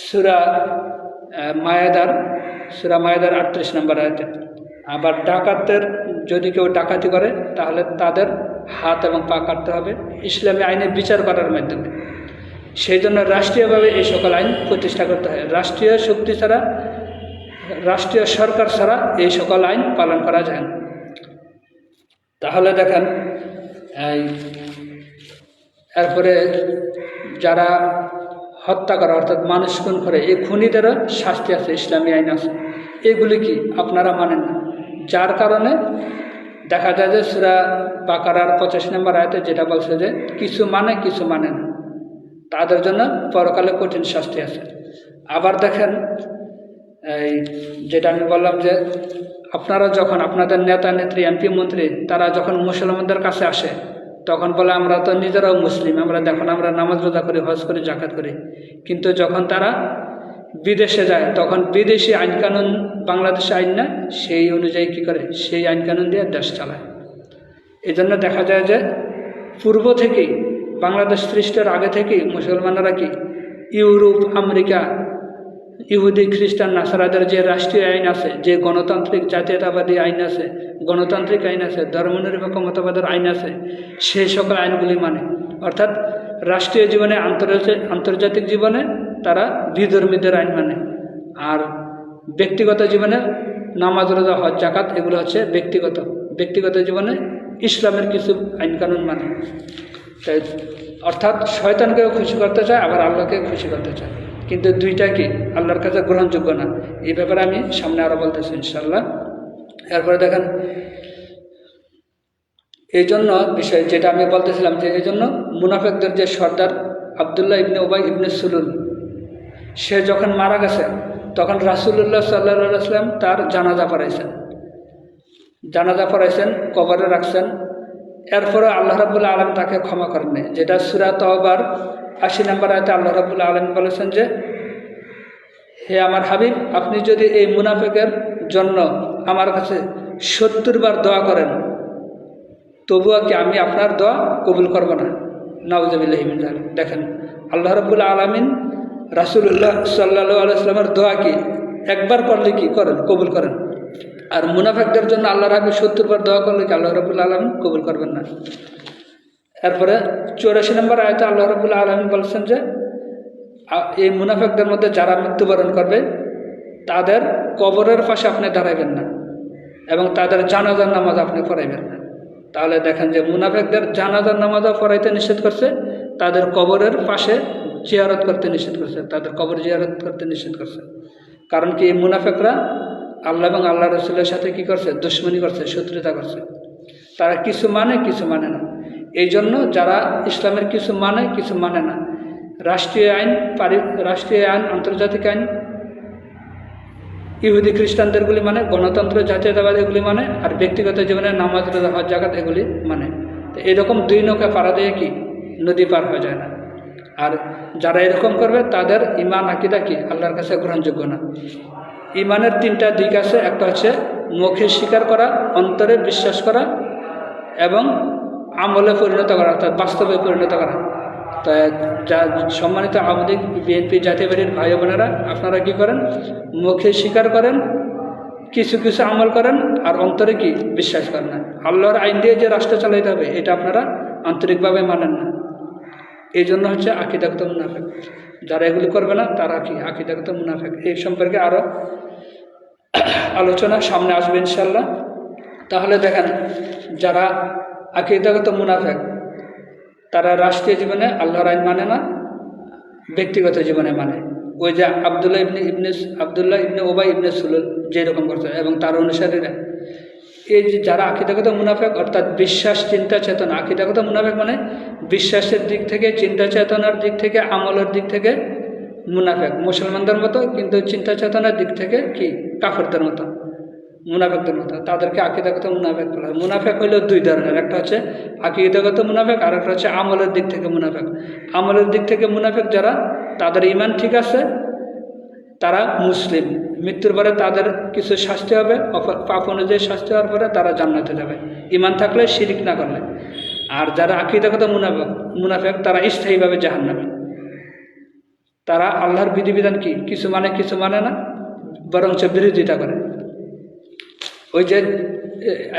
সূরা মায়েদার 38 নম্বর আয়াতে। আবার ডাকাতের যদি কেউ ডাকাতি করে তাহলে তাদের হাত এবং পা কাটতে হবে ইসলামী আইনে বিচার করার মাধ্যমে। সেই জন্য রাষ্ট্রীয়ভাবে এই সকল আইন প্রতিষ্ঠা করতে হয়। রাষ্ট্রীয় শক্তি ছাড়া, রাষ্ট্রীয় সরকার ছাড়া এই সকল আইন পালন করা যায় না। তাহলে দেখেন এরপরে যারা হত্যা করে অর্থাৎ মানুষ খুন করে, এই খুনিদেরও শাস্তি আছে, ইসলামী আইন আছে। এগুলি কি আপনারা মানেন না, যার কারণে দেখা যায় যে সূরা বাকারার 85 নম্বর আয়াতে যেটা বলছে যে কিছু মানে কিছু মানে না, তাদের জন্য পরকালে কঠিন শাস্তি আছে। আবার দেখেন এই যেটা আমি বললাম যে আপনারা যখন আপনাদের নেতা নেত্রী, এমপি, মন্ত্রী তারা যখন মুসলমানদের কাছে আসে তখন বলে আমরা তো নিজেরাও মুসলিম, আমরা দেখুন আমরা নামাজ রোজা করি, হজ করি, জাকাত করি, কিন্তু যখন তারা বিদেশে যায় তখন বিদেশি আইনকানুন বাংলাদেশে আইন না, সেই অনুযায়ী কী করে, সেই আইনকানুন দিয়ে দেশ চালায়। এই জন্য দেখা যায় যে পূর্ব থেকেই, বাংলাদেশ সৃষ্টির আগে থেকেই মুসলমানরা কি ইউরোপ, আমেরিকা, ইহুদি, খ্রিস্টান, নাসারাদের যে রাষ্ট্রীয় আইন আছে, যে গণতান্ত্রিক জাতীয়তাবাদী আইন আছে, গণতান্ত্রিক আইন আছে, ধর্মনিরপেক্ষ মতবাদের আইন আছে, সেই সকল আইনগুলি মানে। অর্থাৎ রাষ্ট্রীয় জীবনে, আন্তর্জাতিক জীবনে তারা বিধর্মীদের আইন মানে, আর ব্যক্তিগত জীবনে নামাজ, রোজা, হজ, জাকাত এগুলো হচ্ছে ব্যক্তিগত জীবনে ইসলামের কিছু আইনকানুন মানে। তাই অর্থাৎ শয়তানকেও খুশি করতে চায়, আবার আল্লাহকেও খুশি করতে চায়, কিন্তু দুইটা কি আল্লাহর কাছে গ্রহণযোগ্য না। এই ব্যাপারে আমি সামনে আরও বলতেছি ইনশাআল্লাহ। এরপরে দেখেন এই জন্য বিষয় যেটা আমি বলতেছিলাম যে এই জন্য মুনাফিকদের যে সর্দার আবদুল্লাহ ইবনে উবাই ইবনে সুলুল, সে যখন মারা গেছে তখন রাসূলুল্লাহ সাল্লাল্লাহু আলাইহি ওয়াসাল্লাম তার জানাজা পড়াইছেন, কবরে রাখছেন। এরপরে আল্লাহ রাব্বুল আলামিন তাকে ক্ষমা করেন, যেটা সূরা তাওবার 80 নম্বর আয়াতে আল্লাহ রাব্বুল আলামিন বলেছেন যে হে আমার হাবিব, আপনি যদি এই মুনাফিকের জন্য আমার কাছে 70 বার দোয়া করেন তবুও কি আমি আপনার দোয়া কবুল করব না? নাউযুবিল্লাহি মিন যালিক। দেখেন আল্লাহ রাব্বুল আলামিন রাসূলুল্লাহ সাল্লাল্লাহু আলাইহি ওয়াসাল্লামের দোয়া কি একবার করলে কি করেন, কবুল করেন, আর মুনাফিকদের জন্য আল্লাহর হাবিব 70 বার দোয়া করলে কি আল্লাহ রাব্বুল আলামিন কবুল করবেন না। এরপরে 84 নম্বর আয়াতে আল্লাহ রাব্বুল আলামিন বলছেন যে এই মুনাফিকদের মধ্যে যারা মৃত্যুবরণ করবে তাদের কবরের পাশে আপনি দাঁড়াবেন না এবং তাদের জানাজার নামাজ আপনি পড়াইবেন না। তাহলে দেখেন যে মুনাফিকদের জানাজার নামাজও পড়াইতে নিষেধ করছে, তাদের কবরের পাশে জিয়ারত করতে নিষেধ করছে, তাদের কবর জিয়ারত করতে নিষেধ করছে। কারণ কি এই মুনাফিকরা আল্লাহ এবং আল্লাহ রাসূলের সাথে কি করছে, দুশমনি করছে, শত্রুতা করছে। তারা কিছু মানে কিছু মানে না। এই জন্য যারা ইসলামের কিছু মানে কিছু মানে না, রাষ্ট্রীয় আইন, আন্তর্জাতিক আইন, ইহুদি খ্রিস্টানদেরগুলি মানে, গণতন্ত্র জাতীয়তাবাদ এগুলি মানে, আর ব্যক্তিগত জীবনে নামাজ, রোজা, হজ, জাকাত এগুলি মানে। তো এরকম দুই নৌকা পাড়া দিয়ে কি নদী পার হয়ে যায় না। আর যারা এরকম করবে তাদের ঈমান আকীদা কি আল্লাহর কাছে গ্রহণযোগ্য না। ঈমানের 3টা দিক আছে, একটা হচ্ছে মুখে স্বীকার করা, অন্তরে বিশ্বাস করা এবং আমলে পরিণত করা, অর্থাৎ বাস্তবে পরিণত করা। তা যা সম্মানিত আওয়ামী লীগ, বিএনপি, জাতীয় পার্টির ভাই বোনেরা, আপনারা কি করেন, মুখে স্বীকার করেন, কিছু কিছু আমল করেন, আর অন্তরে কি বিশ্বাস করেন না। আল্লাহর আইন দিয়ে যে রাষ্ট্র চালাইতে হবে এটা আপনারা আন্তরিকভাবে মানেন না। এই জন্য হচ্ছে আকীদাগত মুনাফিক। যারা এগুলি করবে না তারা কি আকীদাগত মুনাফিক। এই সম্পর্কে আরও আলোচনা সামনে আসবে ইনশাআল্লাহ। তাহলে দেখেন যারা আকীদাগত মুনাফিক তারা রাষ্ট্রীয় জীবনে আল্লাহর আইন মানে না, ব্যক্তিগত জীবনে মানে। ওই যে আবদুল্লাহ ইবনে উবাই ইবনে সুলুল যেরকম করছে এবং তার অনুসারীরা, এই যে যারা আকীদাগত মুনাফিক অর্থাৎ বিশ্বাস, চিন্তা, চেতনা, আকীদাগত মুনাফিক মানে বিশ্বাসের দিক থেকে, চিন্তা চেতনার দিক থেকে, আমলের দিক থেকে মুনাফিক মুসলমানদের মতো, কিন্তু চিন্তা চেতনার দিক থেকে কি কাফেরদের মতো। মুনাফেকদের মতো, তাদেরকে আকীদাগত মুনাফেক বলা হয়। মুনাফেক হইল দুই ধরনের, একটা হচ্ছে আকীদাগত মুনাফেক, আর একটা হচ্ছে আমলের দিক থেকে মুনাফেক। আমলের দিক থেকে মুনাফেক যারা, তাদের ঈমান ঠিক আছে, তারা মুসলিম, মৃত্যুর পরে তাদের কিছু শাস্তি হবে, পাপ অনুযায়ী শাস্তি হওয়ার পরে তারা জান্নাতে যাবে ঈমান থাকলে, শিরিক না করলে। আর যারা আকীদাগত মুনাফেক তারা স্থায়ীভাবে জাহান্নামে। তারা আল্লাহর বিধিবিধান কি কিছু মানে না, বরঞ্চ বিরোধিতা করে। ওই যে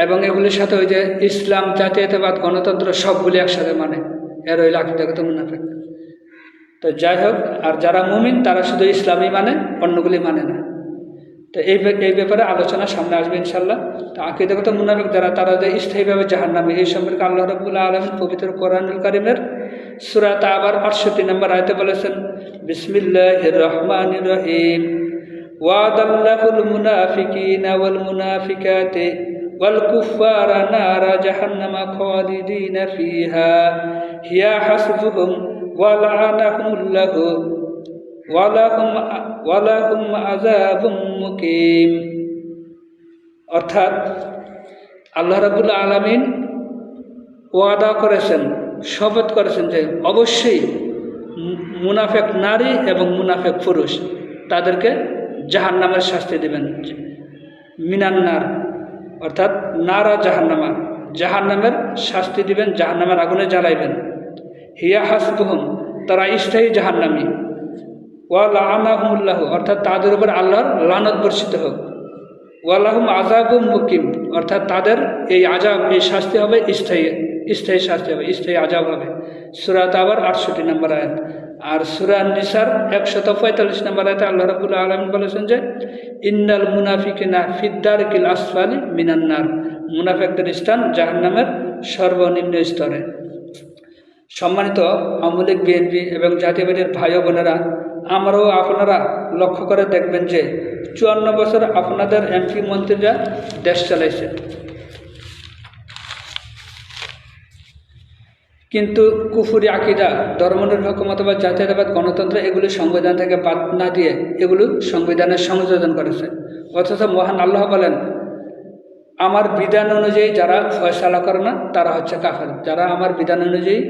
এবং এগুলির সাথে ওই যে ইসলাম, জাতীয়তাবাদ, গণতন্ত্র সবগুলি একসাথে মানে, এর হইল আকীদাগত মুনাফেক। তো যাই হোক, আর যারা মুমিন তারা শুধু ইসলামই মানে, অন্যগুলি মানে না। তো এই ব্যাপারে আলোচনা সামনে আসবে ইনশাল্লাহ। তো আকীদাগত মুনাফিক যারা, তারা যে স্থায়ীভাবে জাহান্নামী, এই সম্পর্কে আল্লাহ রাব্বুল আলামিন পবিত্র কোরআনুল কারীমের সূরা তাওবার 68 নম্বর আয়াতে বলেছেন, বিসমিল্লাহির রহমানির রহিম, ওয়াদাল্লাহুল মুনাফিকিনা ওয়াল মুনাফিকাতি ওয়াল কুফারা নারা জাহান্নামা খালিদিনা ফিহা হিয়া হাসবুহুম ওয়া লাআনাহুমুল্লাহু ওয়ালাহুম আযাবুম মুকিম। অর্থাৎ আল্লাহ রাব্বুল আলামিন ওয়াদা করেছেন, শপথ করেছেন যে অবশ্যই মুনাফেক নারী এবং মুনাফেক পুরুষ তাদেরকে জাহান্নামের শাস্তি দেবেন। মিনান্নার অর্থাৎ নারা জাহান্নামা, জাহান্নামের শাস্তি দিবেন, জাহান্নামের আগুনে জ্বালাইবেন। হিয়া হাসবুহুম, তারা স্থায়ী জাহান্নামী। ওয়া লাআনাহুমুল্লাহু, অর্থাৎ তাদের উপর আল্লাহর লানত বর্ষিত হোক। ওয়ালাহুম আযাবুম মুকিম, অর্থাৎ তাদের এই আযাব, এই শাস্তি হবে স্থায়ী শাস্তি হবে, স্থায়ী আযাব হবে। সূরা তাওবার 68 নম্বর আয়াত। আর সূরা নিসার 145 নম্বর আয়াতে আল্লাহ রাব্বুল আলামিন বলেছেন যে, ইন্নাল মুনাফিকিনা ফিদ-দারকিল আসফালি মিনান নার, মুনাফিকদের স্থান জাহান্নামের সর্বনিম্ন স্তরে। সম্মানিত আওয়ামী লীগ, বিএনপি এবং জাতীয়বাদীর ভাই ও বোনেরা, আমরাও আপনারা লক্ষ্য করে দেখবেন যে 54 বছর আপনাদের এমপি মন্ত্রীরা দেশ চালাইছে, কিন্তু কুফরি আকীদা, ধর্মনিরপেক্ষ মতবাদ, জাতীয়তাবাদ, গণতন্ত্র এগুলি সংবিধান থেকে বাদ না দিয়ে এগুলো সংবিধানের সংযোজন করেছে। অথচ মহান আল্লাহ বলেন, আমার বিধান অনুযায়ী যারা ফয়সালা করে না তারা হচ্ছে কাফের, যারা আমার বিধান অনুযায়ী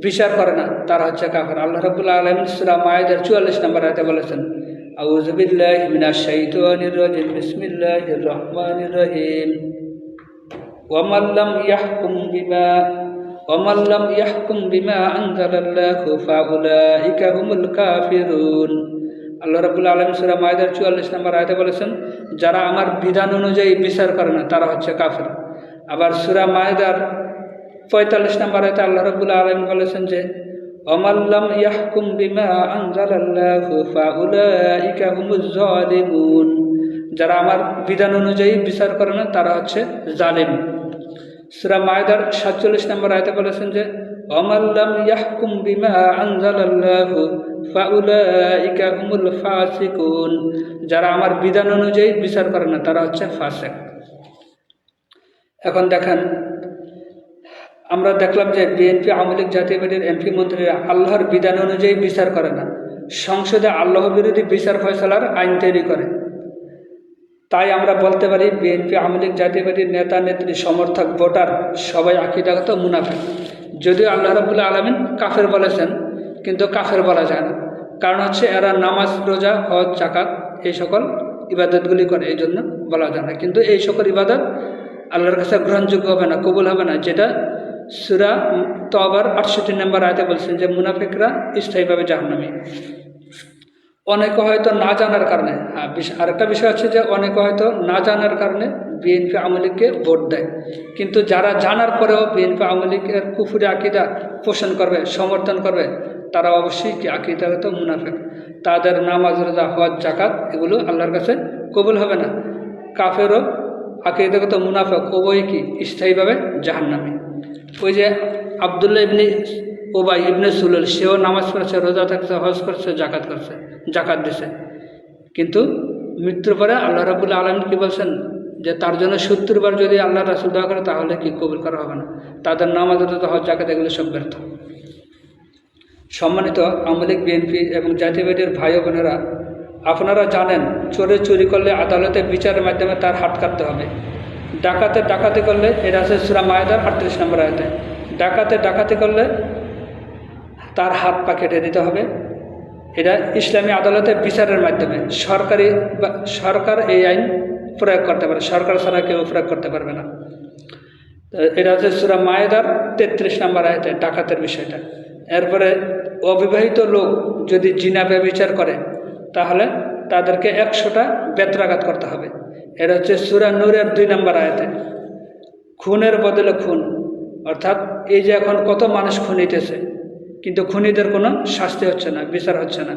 বিচার করে না তারা হচ্ছে কাফের। আল্লাহ রাব্বুল আলামিন সূরা মায়েদার 44 নম্বর আয়াতে বলেছেন, আউযু বিল্লাহি মিনাশ শাইতানির রাজিম, বিসমিল্লাহির রহমানির রহিম, ওয়ামান লাম ইয়াহকুম বিমা আনজালাল্লাহু ফাউলাইকা হুমুল কাফিরুন। আল্লাহ রাব্বুল আলামিন সূরা মায়েদার 44 নম্বর আয়াতে বলেছেন, যারা আমার বিধান অনুযায়ী বিচার করে না তারা হচ্ছে কাফের। আবার সূরা মায়েদার 45 নম্বর আয়াতে আল্লাহ রাব্বুল আলামিন বলেছেন যে, ওয়ামান লাম ইয়াহকুম বিমা আনজালাল্লাহু ফাউলাইকা হুমুজ জালিমুন, যারা আমার বিধান অনুযায়ী বিচার করে না তারা হচ্ছে জালিম। সূরা মায়েদার 47 নম্বর আয়াতে বলেছেন যে, ওয়ামান লাম ইয়াহকুম বিমা আনজালাল্লাহু ফাউলাইকা হুমুল ফাসিকুন, যারা আমার বিধান অনুযায়ী বিচার করে না তারা হচ্ছে ফাসিক। এখন দেখেন, আমরা দেখলাম যে বিএনপি, আওয়ামী লীগ, জাতীয়বাদীর এমপি মন্ত্রীরা আল্লাহর বিধান অনুযায়ী বিচার করে না, সংসদে আল্লাহ বিরোধী বিচার ফয়সালার আইন তৈরি করে। তাই আমরা বলতে পারি বিএনপি, আওয়ামী লীগ, জাতীয়বাদীর নেতা নেত্রী, সমর্থক, ভোটার সবাই আকীদাগত মুনাফিক। যদিও আল্লাহ রাব্বুল আলামিন কাফের বলেছেন, কিন্তু কাফের বলা যায় না, কারণ হচ্ছে এরা নামাজ, রোজা, হজ, যাকাত এই সকল ইবাদতগুলি করে, এই জন্য বলা যায় না। কিন্তু এই সকল ইবাদত আল্লাহর কাছে গ্রহণযোগ্য হবে না, কবুল হবে না, যেটা সূরা তাওবার 68 নম্বর আয়াতে বলছেন যে মুনাফিকরা স্থায়ীভাবে জাহান্নামী। অনেকে হয়তো না জানার কারণে, আরেকটা বিষয় হচ্ছে যে অনেকে হয়তো না জানার কারণে বিএনপি, আওয়ামী লীগকে ভোট দেয়, কিন্তু যারা জানার পরেও বিএনপি, আওয়ামী লীগের কুফরি আকীদা পোষণ করবে, সমর্থন করবে, তারা অবশ্যই কি আকীদাগত মুনাফিক। তাদের নামাজ, রোজা, হজ, যাকাত এগুলো আল্লাহর কাছে কবুল হবে না। কাফেরও আকীদাগত মুনাফিক উভয়ই কি স্থায়ীভাবে জাহান্নামী। ওই যে আব্দুল্লাহ ইবনে উবাই ইবনে সুলুল, সেও নামাজ পড়ছে, রোজা থাকছে, হজ করছে, জাকাত দিছে, কিন্তু মৃত্যুর পরে আল্লাহ রাব্বুল আলামিন কি বলছেন যে তার জন্য 70 বার যদি আল্লাহ রাসূল দোয়া করে তাহলে কি কবুল করা হবে না। তাদের নামাজ, রোজা, হজ, যাকাত এগুলো সব ব্যর্থ। সম্মানিত আওয়ামী লীগ, বিএনপি এবং জাতীয়বাদীর ভাই বোনেরা, আপনারা জানেন চোরে চুরি করলে আদালতে বিচারের মাধ্যমে তার হাত কাটতে হবে। ডাকাতে ডাকাতি করলে, এটা আছে সূরা মায়েদার 38 নম্বর আয়াতে, ডাকাতে ডাকাতি করলে তার হাত পা কেটে দিতে হবে। এটা ইসলামী আদালতে বিচারের মাধ্যমে সরকার এই আইন প্রয়োগ করতে পারে, সরকার ছাড়া কেউ প্রয়োগ করতে পারবে না। এটা হচ্ছে সূরা মায়েদার 33 নম্বর আয়াতে ডাকাতের বিষয়টা। এরপরে অবিবাহিত লোক যদি জিনা ব্যভিচার করে তাহলে তাদেরকে 100টা বেত্রাঘাত করতে হবে। এটা হচ্ছে সূরা নূরের 2 নম্বর আয়াতে। খুনের বদলে খুন, অর্থাৎ এই যে এখন কত মানুষ খুন হইতেছে, কিন্তু খুনিদের কোনো শাস্তি হচ্ছে না, বিচার হচ্ছে না।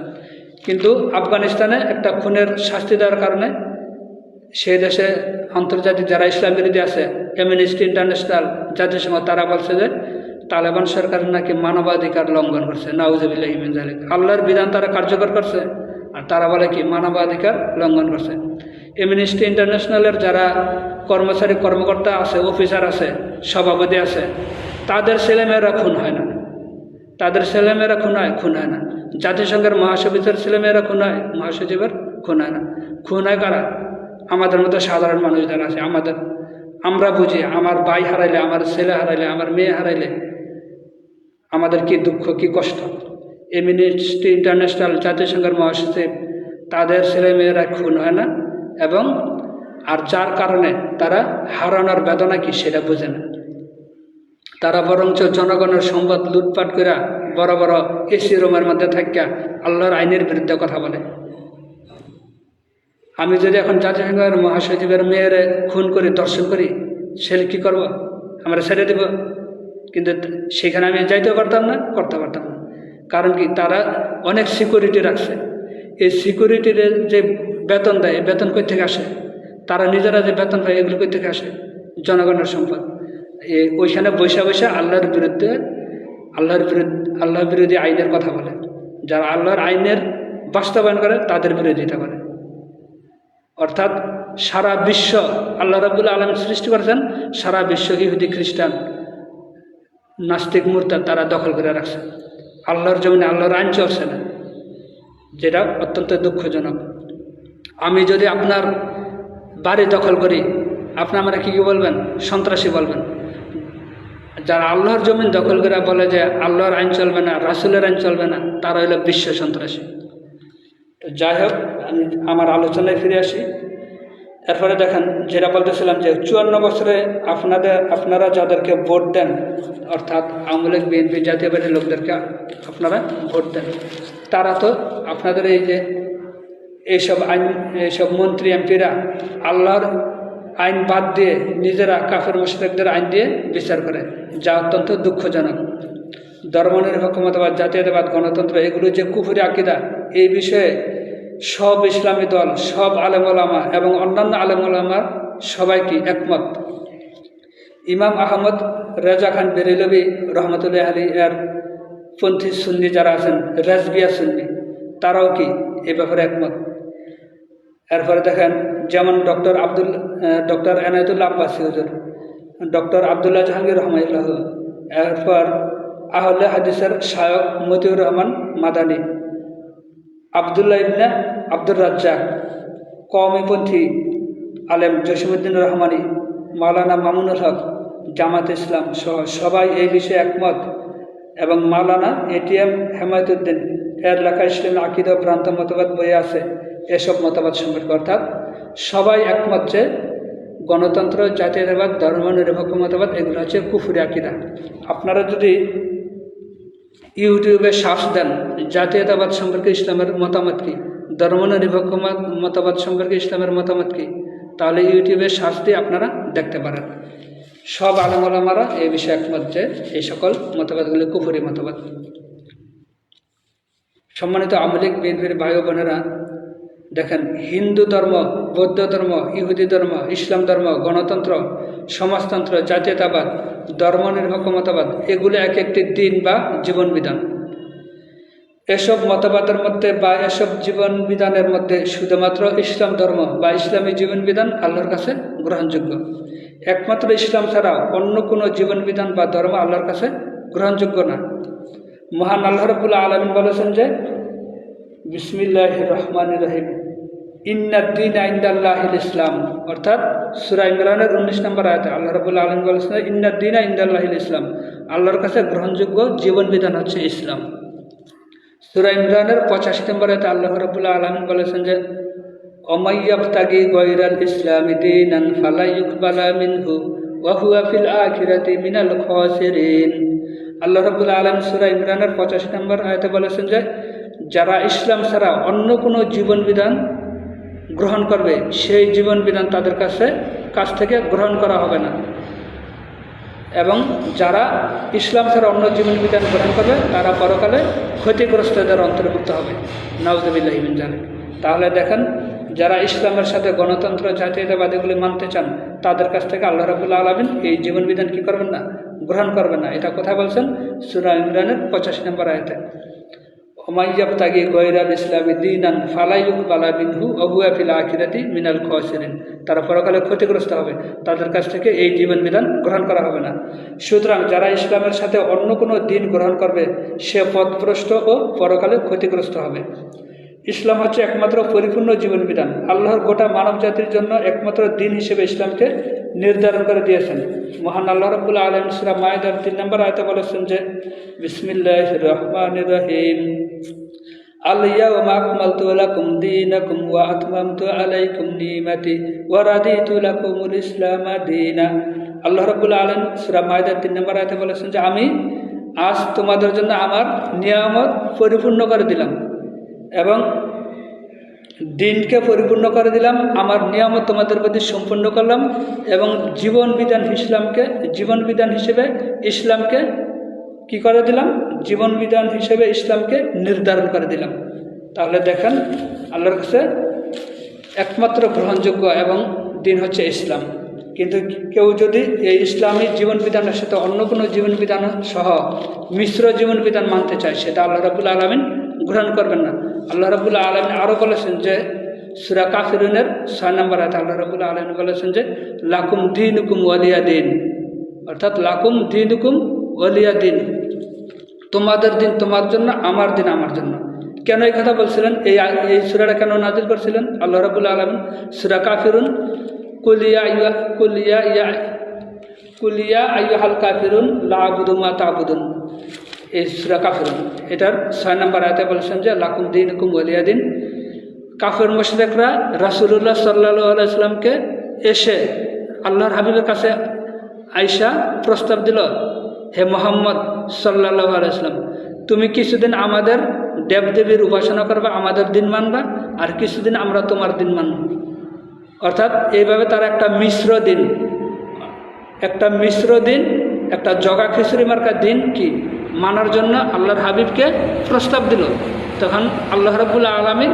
কিন্তু আফগানিস্তানে একটা খুনের শাস্তি দেওয়ার কারণে সেই দেশে আন্তর্জাতিক যারা ইসলাম বিরোধী আছে, অ্যামনেস্টি ইন্টারন্যাশনাল, জাতিসংঘ, তারা বলছে যে তালেবান সরকার নাকি মানবাধিকার লঙ্ঘন করছে। নাউজুবিল্লাহি মিন যালিক। আল্লাহর বিধান তারা কার্যকর করছে আর তারা বলে কি মানবাধিকার লঙ্ঘন করছে। অ্যামনেস্টি ইন্টারন্যাশনালের যারা কর্মচারী কর্মকর্তা আছে, অফিসার আছে, সভাপতি আছে, তাদের ছেলেমেয়েরা খুন হয় না, তাদের ছেলেমেয়েরা খুন হয় না। জাতিসংঘের মহাসচিবের ছেলেমেয়েরা খুন হয়, মহাসচিবের খুন হয় না। খুন হয় কারা? আমাদের মতো সাধারণ মানুষ যারা আছে। আমরা বুঝি আমার ভাই হারাইলে, আমার ছেলে হারাইলে, আমার মেয়ে হারাইলে আমাদের কি দুঃখ, কি কষ্ট। অ্যামনেস্টি ইন্টারন্যাশনাল, জাতিসংঘের মহাসচিব, তাদের ছেলেমেয়েরা খুন হয় না, এবং আর যার কারণে তারা হারানোর বেদনা কি সেটা বোঝে না। তারা বরঞ্চ জনগণের সম্পদ লুটপাট করে বড় বড় এসি রুমের মধ্যে থাকিয়া আল্লাহর আইনের বিরুদ্ধে কথা বলে। আমি যদি এখন জাতিসংঘের মহাসচিবের মেয়েরে খুন করি, দর্শন করি, সে কি করব? আমরা ছেড়ে দেব? কিন্তু সেখানে আমি যাইতেও পারতাম না, করতে পারতাম না। কারণ কি? তারা অনেক সিকিউরিটি রাখছে। এই সিকিউরিটির যে বেতন দেয়, বেতন কই থেকে আসে? তারা নিজেরা যে বেতন পায়, এগুলো কই থেকে আসে? জনগণের সম্পদ। ওইখানে বৈশা বৈশা আল্লাহর বিরোধী আইনের কথা বলে। যারা আল্লাহর আইনের বাস্তবায়ন করে তাদের বিরোধিতা করে। অর্থাৎ সারা বিশ্ব আল্লাহ রাব্বুল আলামিন সৃষ্টি করেছেন, সারা বিশ্ব ইহুদি, খ্রিস্টান, নাস্তিক, মুরতাদ তারা দখল করে রাখছে। আল্লাহর জমিনে আল্লাহর আইন চলছে না, যেটা অত্যন্ত দুঃখজনক। আমি যদি আপনার বাড়ি দখল করি, আপনি আমরা কী বলবেন? সন্ত্রাসী বলবেন। যারা আল্লাহর জমিন দখল করে বলে যে আল্লাহর আইন চলবে না, রাসূলের আইন চলবে না, তারা হলো বিশ্ব সন্ত্রাসী। তো যাই হোক, আমি আমার আলোচনায় ফিরে আসি। এরপরে দেখেন, যেটা বলতেছিলাম যে 54 বছরে আপনারা যাদেরকে ভোট দেন, অর্থাৎ আওয়ামী লীগ, বিএনপি, জাতীয় পার্টির লোকদেরকে আপনারা ভোট দেন, তারা তো আপনাদের এই যে এইসব মন্ত্রী এমপিরা আল্লাহর আইন বাদ দিয়ে নিজেরা কাফের মুশরিকদের আইন দিয়ে বিচার করে, যা অত্যন্ত দুঃখজনক। ধর্মনিরপেক্ষ মতবাদ, জাতীয়তাবাদ, গণতন্ত্র, এগুলো যে কুফরি আকীদা, এই বিষয়ে সব ইসলামী দল, সব আলেম ওলামা এবং অন্যান্য আলেম ওলামার সবাই কি একমত। ইমাম আহমদ রেজা খান বেরেলভি রহমতুল্লাহ আলী এর পন্থী সুন্নি যারা আছেন, রাজবিয়া সুন্নি, তারাও কি এ ব্যাপারে একমত। এরপরে দেখেন, যেমন ডক্টর এনায়েতুল্লাহ আব্বাসী হুজুর, ডক্টর আবদুল্লাহ জাহাঙ্গীর রহমাতুল্লাহ, এরপর আহলে হাদিসের শায়খ মতিউর রহমান মাদানী, আবদুল্লাহ ইবনে আব্দুর রাজ্জাক, কওমিপন্থী আলেম জসিমউদ্দিন রহমানী, মাওলানা মামুনুল হক, জামাত ইসলাম সহ সবাই এই বিষয়ে একমত। এবং মাওলানা এটিএম হেমায়েতুদ্দিন এর লেখা ইসলামী আকীদা ভ্রান্ত মতবাদ বইয়ে আছে এসব মতবাদ সম্পর্কে। অর্থাৎ সবাই একমত যে গণতন্ত্র, জাতীয়তাবাদ, ধর্মনিরপেক্ষ মতবাদ এগুলো হচ্ছে কুফরি আকীদা। আপনারা যদি ইউটিউবে সার্চ দেন জাতীয়তাবাদ সম্পর্কে ইসলামের মতামত কী, ধর্মনিরপেক্ষ মতবাদ সম্পর্কে ইসলামের মতামত কী, তাহলে ইউটিউবে সার্চ দিয়ে আপনারা দেখতে পারেন। সব আলেম ওলামারা এই বিষয়ে একমত যে এই সকল মতবাদগুলি কুফরি মতবাদ। সম্মানিত আওয়ামী লীগ, বিএনপির ভাই বোনেরা, দেখেন, হিন্দু ধর্ম, বৌদ্ধ ধর্ম, ইহুদি ধর্ম, ইসলাম ধর্ম, গণতন্ত্র, সমাজতন্ত্র, জাতীয়তাবাদ, ধর্মনিরপেক্ষ মতবাদ, এগুলো এক একটি দিন বা জীবন বিধান। এসব মতবাদের মধ্যে বা এসব জীবন বিধানের মধ্যে শুধুমাত্র ইসলাম ধর্ম বা ইসলামী জীবন বিধান আল্লাহর কাছে গ্রহণযোগ্য। একমাত্র ইসলাম ছাড়া অন্য কোনো জীবন বিধান বা ধর্ম আল্লাহর কাছে গ্রহণযোগ্য না। মহান আল্লাহ রাব্বুল আলামিন বলেছেন যে বিসমিল্লাহির রহমানির রহিম। ইন্নাদ-দীনা ইনদাল্লাহিল ইসলাম, অর্থাৎ সূরা ইমরানের 19 নম্বর আয়াতে আল্লাহ রাব্বুল আলামিন বলেছেন ইন্নাদ-দীনা ইনদাল্লাহিল ইসলাম, আল্লাহর কাছে গ্রহণযোগ্য জীবন বিধান হচ্ছে ইসলাম। সূরা ইমরানের 85 নম্বর আয়াতে আল্লাহ রাব্বুল আলামিন বলেছেন যে ওমাই ইয়াবতাগি গায়রাল ইসলামি দীনান ফালা ইউকবালা মিনহু ওয়া হুয়া ফিল আখিরাতি মিনাল খাসিরিন। আল্লাহ রাব্বুল আলামিন সূরা ইমরানের 85 নম্বর আয়াতে বলেছেন যে যারা ইসলাম ছাড়া অন্য কোনো জীবন বিধান গ্রহণ করবে সেই জীবন বিধান তাদের কাছ থেকে গ্রহণ করা হবে না, এবং যারা ইসলাম ছাড়া অন্য জীবন বিধান গ্রহণ করবে তারা পরকালে ক্ষতিগ্রস্তদের অন্তর্ভুক্ত হবে। নাউযুবিল্লাহি মিন যালিক। তাহলে দেখেন, যারা ইসলামের সাথে গণতন্ত্র জাতীয়তাবাদীগুলি মানতে চান তাদের কাছ থেকে আল্লাহ রাব্বুল আলামিন এই জীবন বিধান কি করবেন না, গ্রহণ করবেন না। এটা কোথায় বলছেন? সূরা ইমরানের 85 নম্বর আয়াতে। ওমাই ইয়াবতাগি গায়রাল ইসলামি দীনান ফালা ইউকবালা মিনহু ওয়া হুয়া ফিল আখিরাতি মিনাল খাসিরিন, তারা পরকালে ক্ষতিগ্রস্ত হবে, তাদের কাছ থেকে এই জীবন বিধান গ্রহণ করা হবে না। সুতরাং যারা ইসলামের সাথে অন্য কোনো দিন গ্রহণ করবে সে পথভ্রষ্ট ও পরকালে ক্ষতিগ্রস্ত হবে। ইসলাম হচ্ছে একমাত্র পরিপূর্ণ জীবন বিধান। আল্লাহর গোটা মানব জাতির জন্য একমাত্র দিন হিসেবে ইসলামকে নির্ধারণ করে দিয়েছেন। মহান আল্লাহ রাব্বুল আলামিন সূরা মায়েদার 3 নম্বর আয়াতে বলেছেন যে বিসমিল্লাহির রহমানির রহিম আল-ইয়াওমা আকমালতু লাকুম দীনাকুম ওয়া আতমামতু আলাইকুম নি'মাতি ওয়া রাদিতু লাকুমুল ইসলামা দীনা। আল্লাহ রাব্বুল আলামিন সূরা মায়েদার 3 নম্বর আয়াতে বলেছেন যে আমি আজ তোমাদের জন্য আমার নিয়ামত পরিপূর্ণ করে দিলাম এবং দিনকে পরিপূর্ণ করে দিলাম, আমার নিয়ামত তোমাদের প্রতি সম্পূর্ণ করলাম এবং জীবন বিধান হিসেবে ইসলামকে কি করে দিলাম? জীবন বিধান হিসেবে ইসলামকে নির্ধারণ করে দিলাম। তাহলে দেখেন, আল্লাহর কাছে একমাত্র গ্রহণযোগ্য এবং দিন হচ্ছে ইসলাম। কিন্তু কেউ যদি এই ইসলামী জীবন বিধানের সাথে অন্য কোনো জীবন বিধান সহ মিশ্র জীবন বিধান মানতে চায়, সেটা আল্লাহ রাব্বুল আলামিন গ্রহণ করবেন না। আল্লাহ রাব্বুল আলামিন আরও বলেছেন যে সূরা কাফিরুনের 6 নম্বর আয়াতে আল্লাহ রাব্বুল আলামিন বলেছেন যে লাকুম দীনুকুম ওয়ালিয়া দিন, অর্থাৎ লাকুম দীনুকুম ওয়ালিয়া দিন, তোমাদের দিন তোমার জন্য, আমার দিন আমার জন্য। কেন এই কথা বলছিলেন? এই সূরাটা কেন নাযিল করছিলেন আল্লাহ রাব্বুল আলামিন? সূরা কাফিরুন কুলিয়া আইয়ুহাল কাফিরুন লা আবুদু মা তা'বুদুন, এই সূরা কাফিরুন এটার 6 নম্বর আয়াতে বলেছেন যে লাকুম দীনুকুম ওয়ালিয়া দিন। কাফের মুশরিকরা রাসূলুল্লাহ সাল্লাল্লাহু আলাইহি ওয়াসাল্লামকে এসে আল্লাহর হাবিবের কাছে আয়েশা প্রস্তাব দিল, হে মুহাম্মদ সাল্লাল্লাহু আলাইহি ওয়াসাল্লাম, তুমি কিছুদিন আমাদের দেবদেবীর উপাসনা করবা, আমাদের দিন মানবা, আর কিছুদিন আমরা তোমার দিন মানব। অর্থাৎ এইভাবে তারা একটা মিশ্র দিন, একটা জগা খিচুড়ি মার্কা দিন কি মানার জন্য আল্লাহর হাবিবকে প্রস্তাব দিল। তখন আল্লাহ রাব্বুল আলামিন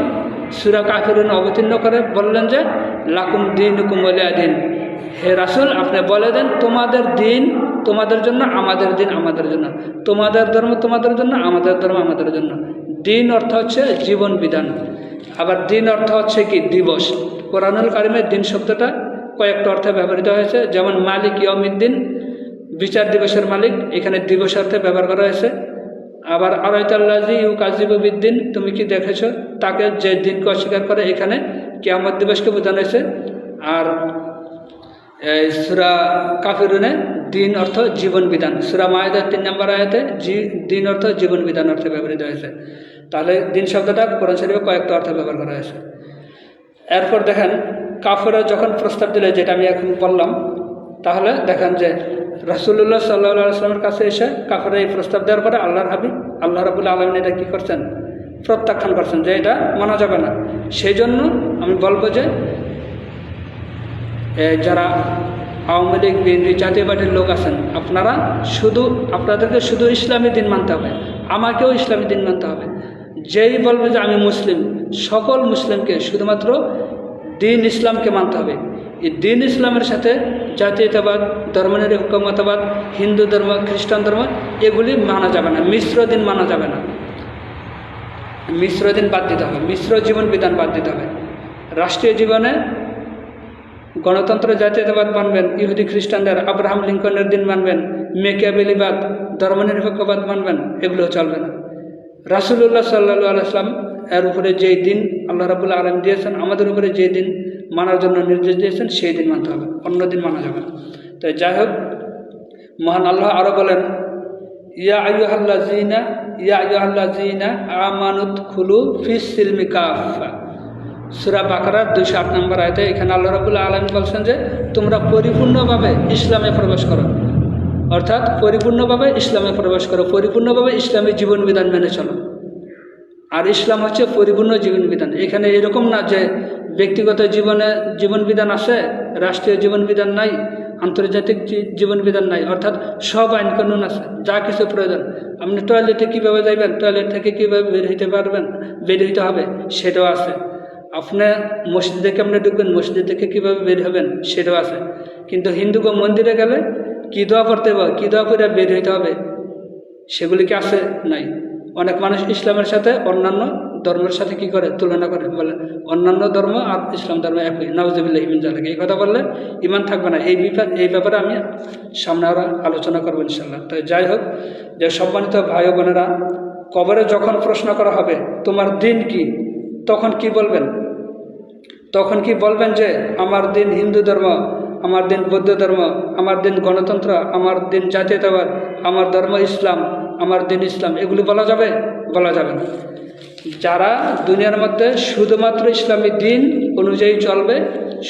সূরা কাফিরুন অবতীর্ণ করে বললেন যে লাকুম দীনুকুম ওয়ালিয়া দিন, হে রাসূল আপনি বলে দেন তোমাদের দিন তোমাদের জন্য, আমাদের দিন আমাদের জন্য, তোমাদের ধর্ম তোমাদের জন্য, আমাদের ধর্ম আমাদের জন্য। দিন অর্থ হচ্ছে জীবন বিধান, আবার দিন অর্থ হচ্ছে কি দিবস। কোরআনুল কারিমে দিন শব্দটা কয়েকটা অর্থে ব্যবহৃত হয়েছে, যেমন মালিক ইয়াউমিদ্দিন, বিচার দিবসের মালিক, এখানে দিবস অর্থে ব্যবহার করা হয়েছে। আবার আরাইতাল্লাযী ইউকাযযিবু বিদ্দিন, তুমি কি দেখেছো তাকে যে দিনকে অস্বীকার করে, এখানে কিয়ামত দিবসকে বোঝানো হয়েছে। আর সূরা কাফিরুনে দিন অর্থ জীবন বিধান, সূরা মায়েদার 3 নম্বর আয়াতে দিন অর্থ জীবন বিধান অর্থে ব্যবহৃত হয়েছে। তাহলে দিন শব্দটা কোরআন শরীফে কয়েকটা অর্থে ব্যবহার করা হয়েছে। এরপর দেখেন, কাফেররা যখন প্রস্তাব দিলে, যেটা আমি এখন বললাম, তাহলে দেখেন যে রাসূলুল্লাহ সাল্লাল্লাহু আলাইহি ওয়াসাল্লামের কাছে এসে কাফেররা এই প্রস্তাব দেওয়ার পরে আল্লাহর হাবিব আল্লাহ রাব্বুল আলামিন এটা কী করছেন? প্রত্যাখ্যান করছেন যে এটা মানা যাবে না। সেই জন্য আমি বলবো যে যারা আওয়ামী লীগ, বিএনপি, জাতীয় পার্টির লোক আছেন, আপনাদেরকে শুধু ইসলামী দিন মানতে হবে, আমাকেও ইসলামী দিন মানতে হবে। যেই বলবে যে আমি মুসলিম, সকল মুসলিমকে শুধুমাত্র দিন ইসলামকে মানতে হবে। এই দিন ইসলামের সাথে জাতীয়তাবাদ, ধর্মনিরপেক্ষতাবাদ, হিন্দু ধর্ম, খ্রিস্টান ধর্ম এগুলি মানা যাবে না। মিশ্র দিন মানা যাবে না, মিশ্র দিন বাদ দিতে হবে, মিশ্র জীবন বিধান বাদ দিতে হবে। রাষ্ট্রীয় জীবনে গণতন্ত্র জাতীয়তাবাদ মানবেন, ইহুদি খ্রিস্টানদের আব্রাহাম লিঙ্কনের দিন মানবেন, মেকিয়াভেলিবাদ, ধর্মনিরপেক্ষবাদ মানবেন, এগুলো চলবে না। রাসূলুল্লাহ সাল্লাল্লাহু আলাইহি ওয়াসাল্লাম এর উপরে যেই দিন আল্লাহ রাব্বুল আলামিন দিয়েছেন, আমাদের উপরে যে দিন মানার জন্য নির্দেশ দিয়েছেন সেই দিন মানতে হবে, অন্য দিন মানা যাবে না। তো যাই হোক, মহান আল্লাহ আরও বলেন, ইয়া আইয়ুহাল্লাযীনা আমানুত খুলু ফিস সিলমি কাফা, সূরা বাকারার 208 নম্বর আয়াতে এখানে আল্লাহ রাব্বুল আলামিন বলছেন যে তোমরা পরিপূর্ণভাবে ইসলামে প্রবেশ করো, অর্থাৎ পরিপূর্ণভাবে ইসলামে প্রবেশ করো, পরিপূর্ণভাবে ইসলামী জীবন বিধান মেনে চলো। আর ইসলাম হচ্ছে পরিপূর্ণ জীবন বিধান। এখানে এরকম না যে ব্যক্তিগত জীবনে জীবন বিধান আছে, রাষ্ট্রীয় জীবন বিধান নাই, আন্তর্জাতিক জীবন বিধান নাই, অর্থাৎ সব আইন কানুন আছে, যা কিছু প্রয়োজন। আপনি টয়লেটে কীভাবে যাইবেন, টয়লেট থেকে কীভাবে বের হইতে পারবেন, বের হইতে হবে, সেটাও আছে। আপনি মসজিদে কেমনে ঢুকবেন, মসজিদ থেকে কীভাবে বের হবেন, সেটাও আছে। কিন্তু হিন্দুকে মন্দিরে গেলে কী দোয়া করতে হবে, কী দোয়া করে বের হইতে হবে, সেগুলি কি আছে? নাই। অনেক মানুষ ইসলামের সাথে অন্যান্য ধর্মের সাথে কি করে, তুলনা করে, বলে অন্যান্য ধর্ম আর ইসলাম ধর্ম একই, নাউজুবিল্লাহি মিন যালিক। এই কথা বললে ইমান থাকবে না। এই ব্যাপারে আমি সামনে আরও আলোচনা করবো ইনশাল্লাহ। তো যাই হোক, যে সম্মানিত ভাই ও বোনেরা, কবরে যখন প্রশ্ন করা হবে তোমার দিন কি, তখন কি বলবেন? তখন কি বলবেন যে আমার দিন হিন্দু ধর্ম, আমার দিন বৌদ্ধ ধর্ম, আমার দিন গণতন্ত্র, আমার দিন জাতীয়তাবাদ, আমার ধর্ম ইসলাম, আমার দিন ইসলাম, এগুলি বলা যাবে? বলা যাবে না। যারা দুনিয়ার মধ্যে শুধুমাত্র ইসলামী দিন অনুযায়ী চলবে,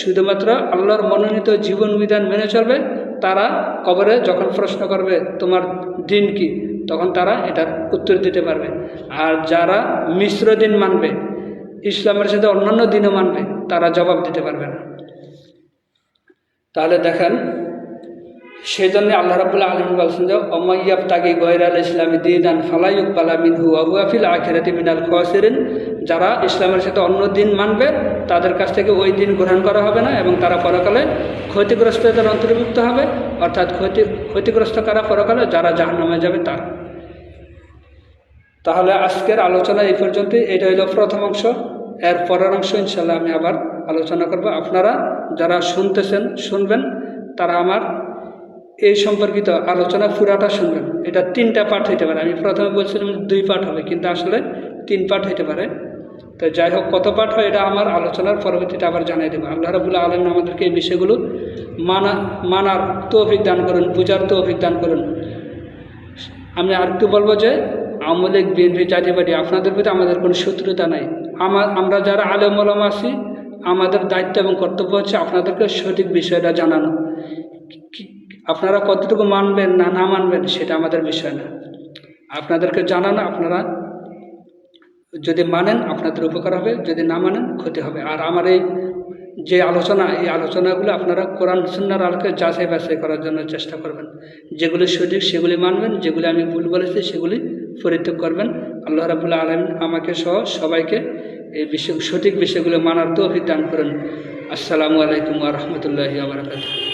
শুধুমাত্র আল্লাহর মনোনীত জীবন বিধান মেনে চলবে, তারা কবরে যখন প্রশ্ন করবে তোমার দিন কি, তখন তারা এটার উত্তর দিতে পারবে। আর যারা মিশ্র দিন মানবে, ইসলামের সাথে অন্যান্য দিনও মানবে, তারা জবাব দিতে পারবে না। তাহলে দেখেন, সেই জন্য আল্লাহ রাব্বুল আলামিন বলছেন যে ওমাইয়াবতাগি গায়রাল ইসলামি দীনান ফালা ইউকবালা মিনহু ওয়া হুয়া ফিল আখিরাতি মিনাল খাসিরিন। যারা ইসলামের সাথে অন্য দিন মানবে, তাদের কাছ থেকে ওই দিন গ্রহণ করা হবে না এবং তারা পরকালে ক্ষতিগ্রস্তদের অন্তর্ভুক্ত হবে। অর্থাৎ ক্ষতিগ্রস্ত কারা পরকালে? যারা জাহান্নামে যাবে তারা। তাহলে আজকের আলোচনা এই পর্যন্তই। এটা হলো প্রথম অংশ। এর পরের অংশ ইনশাল্লাহ আমি আবার আলোচনা করব। আপনারা যারা শুনবেন, তারা আমার এই সম্পর্কিত আলোচনা পুরাটা শুনবেন। এটা 3টা পার্ট হইতে পারে। আমি প্রথমে বলছিলাম 2 পার্ট হবে, কিন্তু আসলে 3 পার্ট হইতে পারে। তো যাই হোক, কত পার্ট হয় এটা আমার আলোচনার পরবর্তীতে আবার জানিয়ে দেবো। আল্লাহ রাব্বুল আলামিন আমাদেরকে এই বিষয়গুলো মানার তৌফিক দান করুন, বুঝার তৌফিক দান করুন। আমি আরেকটু বলবো যে আওয়ামী লীগ, বিএনপি, জাতীয় পার্টি, আপনাদের প্রতি আমাদের কোনো শত্রুতা নাই। আমরা যারা আলেম ওলামা আছি, আমাদের দায়িত্ব এবং কর্তব্য হচ্ছে আপনাদেরকে সঠিক বিষয়টা জানানো। আপনারা কতটুকু মানবেন না মানবেন সেটা আমাদের বিষয় না, আপনাদেরকে জানানো। আপনারা যদি মানেন আপনাদের উপকার হবে, যদি না মানেন ক্ষতি হবে। আর আমার এই যে এই আলোচনাগুলো আপনারা কোরআন সুন্নাহর আলোকে যাচাই বাছাই করার জন্য চেষ্টা করবেন। যেগুলি সঠিক সেগুলি মানবেন, যেগুলি আমি ভুল বলেছি সেগুলি পরিত্যাগ করবেন। আল্লাহ রাব্বুল আলামিন আমাকে সহ সবাইকে এই সঠিক বিষয়গুলো মানার তৌফিক দান করেন। আসসালামু আলাইকুম ওয়া রাহমাতুল্লাহি ওয়া বারাকাতুহু।